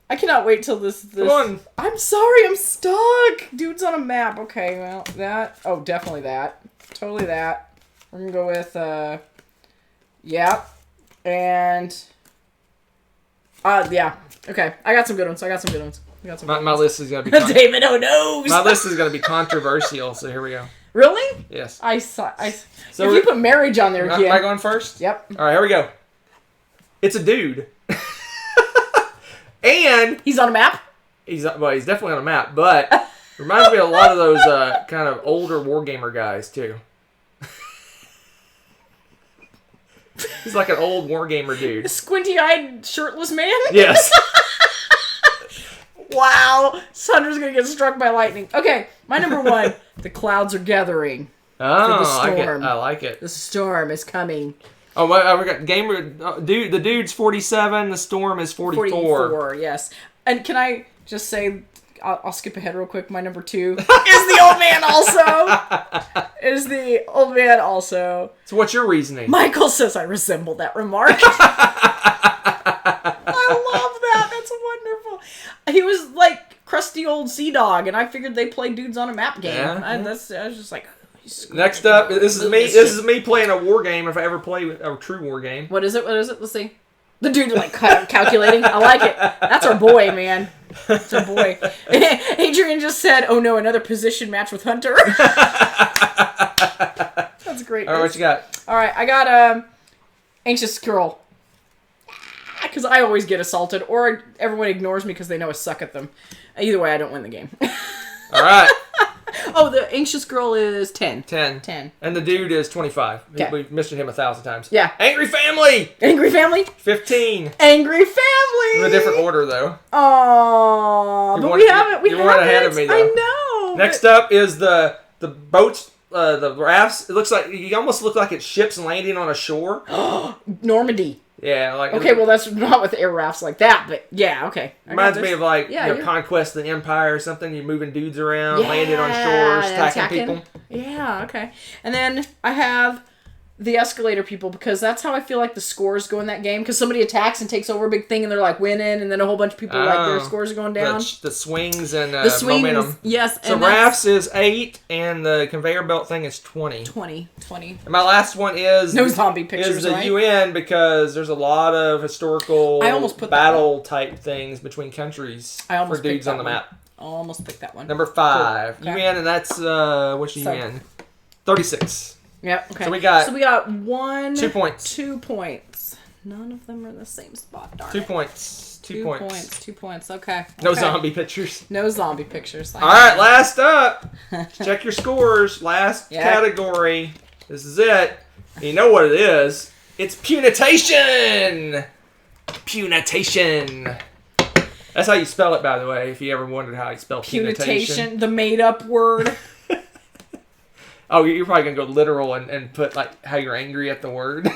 I cannot wait till this. Come on. I'm sorry, I'm stuck. Dudes on a map. Okay, well that. Oh, definitely that. Totally that. We're gonna go with yeah, and yeah. Okay, I got some good ones. My list is gonna be David. Oh no. My list is gonna be controversial. So here we go. Really? Yes. So if you put marriage on there again. Am I going first? Yep. All right, here we go. It's a dude. And he's on a map? He's definitely on a map, but reminds me of a lot of those kind of older wargamer guys, too. He's like an old wargamer dude. A squinty-eyed, shirtless man? Yes. Wow. Hunter's gonna get struck by lightning. Okay, my number 1. The clouds are gathering. Oh, the storm. I like it. The storm is coming. Oh, we got gamer. Dude, the dude's 47. The storm is 44. 44, yes. And can I just say, I'll skip ahead real quick. My number 2 is the old man also. So what's your reasoning? Michael says I resemble that remark. I love that. That's wonderful. He was like crusty old sea dog, and I figured they play dudes on a map game. Yeah. I was just like. Next up, this is me. This is me playing a war game. If I ever play a true war game. What is it? Let's see. The dude like calculating. I like it. That's our boy, man. That's our boy. Adrian just said, "Oh no, another position match with Hunter." That's great. All right, what you got? All right, I got anxious girl. Because I always get assaulted, or everyone ignores me because they know I suck at them. Either way, I don't win the game. All right. Oh, the anxious girl is 10. 10. 10. And the dude is 25. Okay. We've mentioned him 1,000 times. Yeah. Angry family! Angry family? 15. Angry family! In a different order, though. Aww. But we haven't. You're one ahead of me, though. I know. Next up is the boats, the rafts. It looks like, you almost look like it's ships landing on a shore. Normandy. Yeah, like okay. Well, that's not with air rafts like that, but yeah, okay. Reminds me of like Conquest of the Empire or something. You're moving dudes around, landing on shores, attacking people. Yeah, okay. And then I have the escalator people, because that's how I feel like the scores go in that game. Because somebody attacks and takes over a big thing, and they're like winning, and then a whole bunch of people like their scores are going down. The swings and the swings, momentum. yes. So rafts is 8, and the conveyor belt thing is 20. 20. And my last one is no zombie pictures. Is the right? UN, because there's a lot of historical I almost put battle type things between countries for dudes on the map. I almost picked that one. Number 5, cool. Okay. UN, and that's what's UN? 36. Yep. Okay. So we got 2 points. 2 points. None of them are in the same spot. Darn 2 it. points. 2 points. 2 points. Okay. No zombie pictures. No zombie pictures. All right, last up. Check your scores. Last category. This is it. You know what it is. It's punitation. Punitation. That's how you spell it, by the way, if you ever wondered how you spell punitation. The made-up word. Oh, you're probably going to go literal and put, like, how you're angry at the word.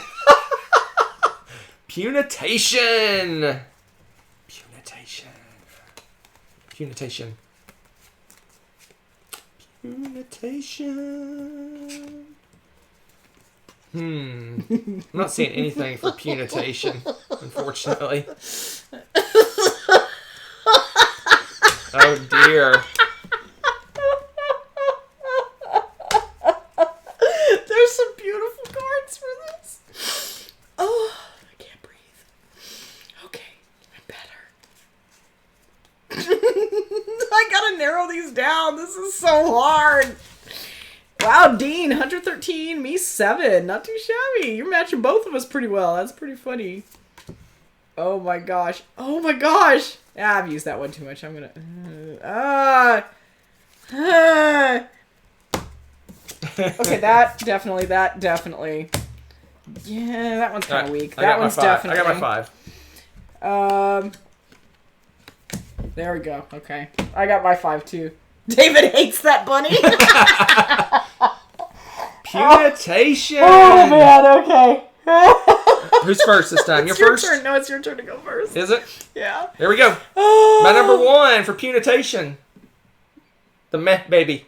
Punitation. Punitation. Punitation. Punitation. I'm not seeing anything for punitation, unfortunately. Oh, dear. There's some beautiful cards for this. Oh, I can't breathe. Okay, I'm better. I gotta narrow these down. This is so hard. Wow, Dean, 113, me 7. Not too shabby. You're matching both of us pretty well. That's pretty funny. Oh my gosh. Oh my gosh. Yeah, I've used that one too much. I'm gonna... Okay, that definitely. Yeah, that one's kind of weak. That one's definitely... I got my 5. There we go. Okay. I got my 5 too. David hates that bunny. Punitation. Oh man, okay. Who's first this time? It's You're your first? turn. No, it's your turn to go first. Is it? Yeah. Here we go. My number 1 for punitation. The meh baby.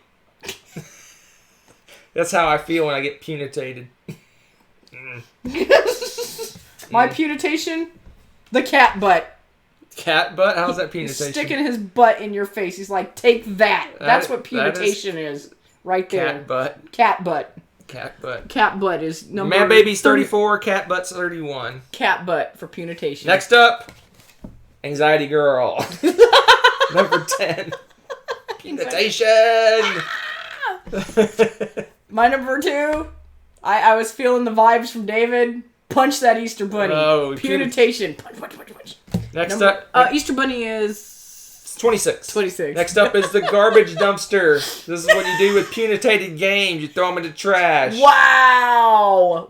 That's how I feel when I get punitated. My punitation? The cat butt. Cat butt? How's that punitation? Sticking his butt in your face. He's like, take that. That's what punitation is. Right there. Cat butt. Cat butt. Cat butt. Cat butt is number... Man baby's 34, cat butt's 31. Cat butt for punitation. Next up, anxiety girl. Number 10. Punitation. My number 2, I was feeling the vibes from David. Punch that Easter bunny. Oh, punitation. Punch. Next up, Easter bunny is 26. 26. Next up is the garbage dumpster. This is what you do with punitated games. You throw them in the trash. Wow.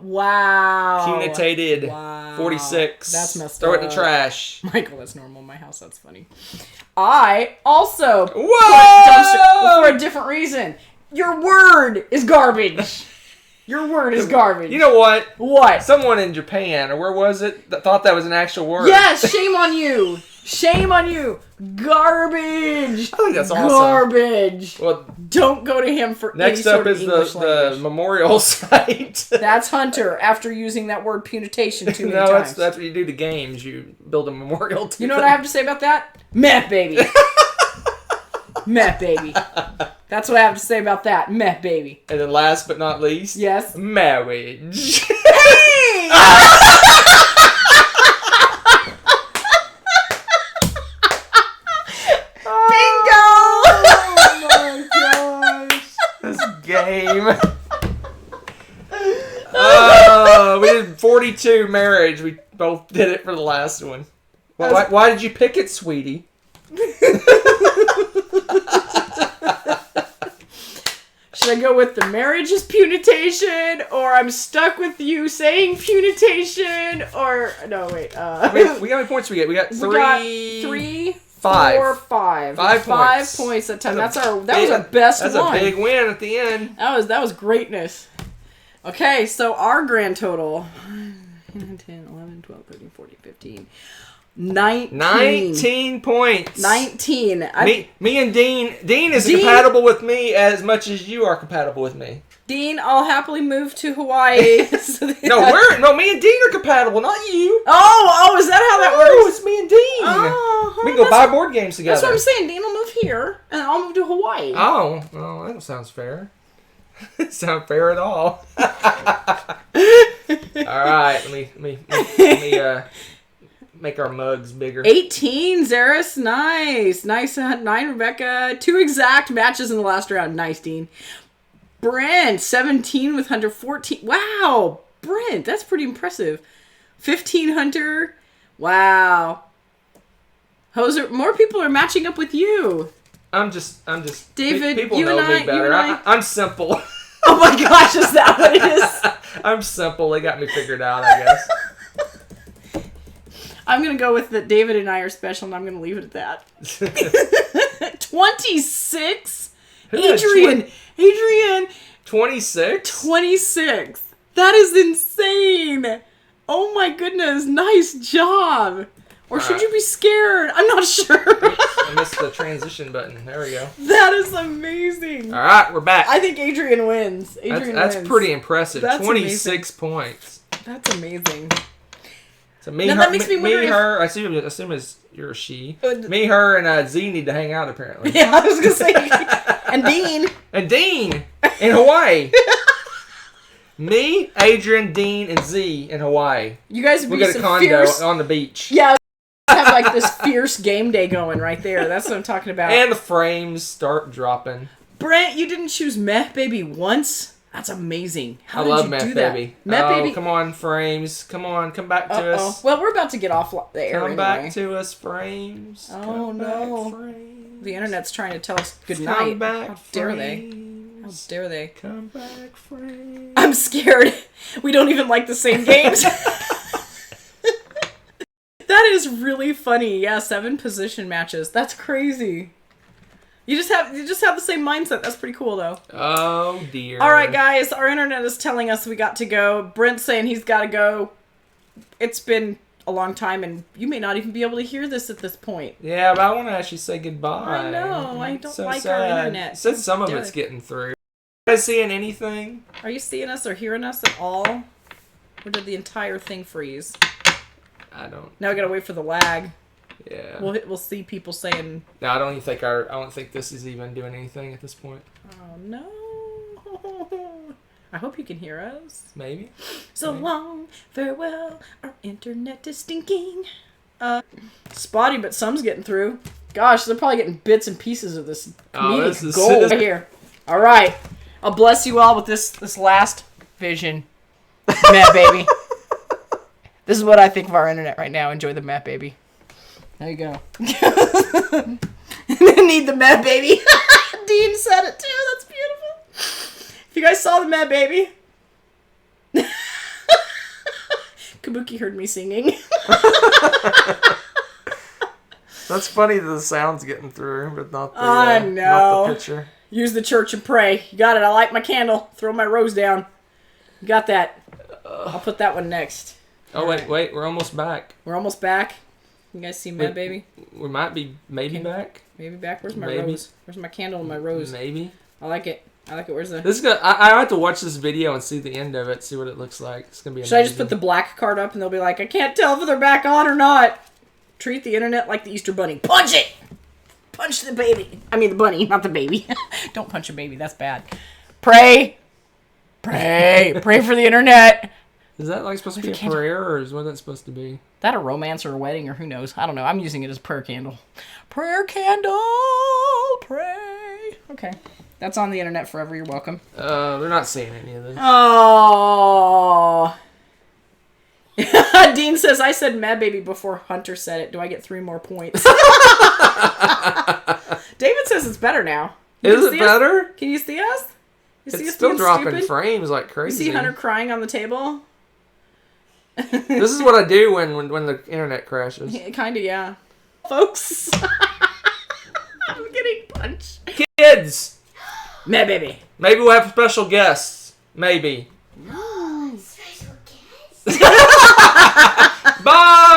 Punitated. Wow. 46. That's messed Throw up. it in the trash. Michael, that's normal in my house. That's funny. I also put Whoa! dumpster for a different reason. Your word is garbage. Your word is garbage. You know what? What? Someone in Japan, or where was it, that thought that was an actual word. Yes, shame on you. Shame on you. Garbage. I think that's awesome. Garbage. Well, don't go to him for any next up sort of is English the language. memorial site. That's Hunter after using that word punitation too many No, times. that's what you do to games. You build a memorial to You know what I have to say about that? Meh, baby. Meh, baby. That's what I have to say about that. Meh, baby. And then last but not least, yes, marriage. Hey! Bingo! Oh my gosh. This game. We did 42 marriage. We both did it for the last one. Why did you pick it, sweetie? Should I go with the marriage is punitation, or I'm stuck with you saying punitation, or no wait. We got how many points we get? We got 3. We got 3, 5. 4, 5. 5 points. 5 points that time. That was our best That's one. a big win at the end. That was greatness. Okay, so our grand total 10, 11, 12, 13, 14, 15. 19 points. 19. Me and Dean is compatible with me as much as you are compatible with me. Dean, I'll happily move to Hawaii. No, me and Dean are compatible, not you. Oh, is that how that Oh, works? it's me and Dean. Oh, we can go buy board games together. That's what I'm saying. Dean will move here, and I'll move to Hawaii. Oh, well, that sounds fair. Sound fair at all. All right, let me make our mugs bigger. 18, Zaris. Nice. 9, Rebecca. 2 exact matches in the last round. Nice, Dean. Brent, 17 with Hunter. 14. Wow. Brent, that's pretty impressive. 15, Hunter. Wow. Hoser, more people are matching up with you. I'm just. David, people you know and me better. I'm simple. Oh my gosh, is that what it is? I'm simple. They got me figured out, I guess. I'm going to go with that David and I are special, and I'm going to leave it at that. 26? Adrian! 26? 26. That is insane. Oh my goodness. Nice job. Or should you be scared? I'm not sure. I missed the transition button. There we go. That is amazing. All right, we're back. I think Adrian wins. That's pretty impressive. That's 26 points. That's amazing. So me, Now her, that makes me wonder her. I assume it's you're a she. Me, her, and Z need to hang out apparently. Yeah, I was gonna say. And Dean. And Dean in Hawaii. Me, Adrian, Dean, and Z in Hawaii. You guys would we be got a some condo fierce... on the beach. Yeah, have like this fierce game day going right there. That's what I'm talking about. And the frames start dropping. Brent, you didn't choose Meh Baby once. That's amazing. How I did love you Meth do that? Baby. Meth Baby. Come on, frames. Come on, come back to us. Well, we're about to get off the air Come anyway. back to us, frames. Oh, come no. Back, frames. The internet's trying to tell us good Come night. back, How dare they? frames. How dare they? Come back, frames. I'm scared. We don't even like the same games. That is really funny. Yeah, 7 position matches. That's crazy. You just have the same mindset. That's pretty cool, though. Oh, dear. All right, guys. Our internet is telling us we got to go. Brent's saying he's got to go. It's been a long time, and you may not even be able to hear this at this point. Yeah, but I want to actually say goodbye. I know. I don't so like sad. our internet. Since some of it's getting through. You guys seeing anything? Are you seeing us or hearing us at all? Or did the entire thing freeze? I don't. Now we gotta wait for the lag. Yeah. We'll see people saying, No, I don't think this is even doing anything at this point. "Oh no." I hope you can hear us. Maybe. So Maybe. long, farewell. Our internet is stinking. Spotty, but some's getting through. Gosh, they're probably getting bits and pieces of this comedic gold right here. All right, I'll bless you all with this last vision, Matt baby. This is what I think of our internet right now. Enjoy the Matt baby. There you go. Need the Matt baby. Dean said it too. That's beautiful. If you guys saw the Mad Baby, Kabuki heard me singing. That's funny that the sound's getting through, but not the, not the picture. Use the church and pray. You got it. I light my candle. Throw my rose down. You got that. I'll put that one next. Oh, wait. We're almost back. We're almost back. You guys see Mad Baby? We might be back. Maybe back. Where's my rose? Where's my candle and my rose? Maybe. I like it. Where's the... This is good. I have to watch this video and see the end of it, see what it looks like. It's going to be amazing. Should I just put the black card up and they'll be like, I can't tell if they're back on or not. Treat the internet like the Easter Bunny. Punch it! Punch the baby. I mean the bunny, not the baby. Don't punch a baby. That's bad. Pray. Pray. Pray for the internet. Is that like supposed to be a prayer, or is what that's supposed to be? That a romance or a wedding or who knows? I don't know. I'm using it as prayer candle. Prayer candle. Pray. Okay. That's on the internet forever. You're welcome. They're not seeing any of this. Oh. Dean says, I said Mad Baby before Hunter said it. Do I get 3 more points? David says it's better now. Is it better? Can you see us? You see It's us still being dropping stupid? frames like You crazy. see Hunter crying on the table? This is what I do when the internet crashes. Kinda, yeah. Folks. I'm getting punched. Kids! Mad Baby. Maybe we'll have special guests. Maybe. Oh, special guest. Bye!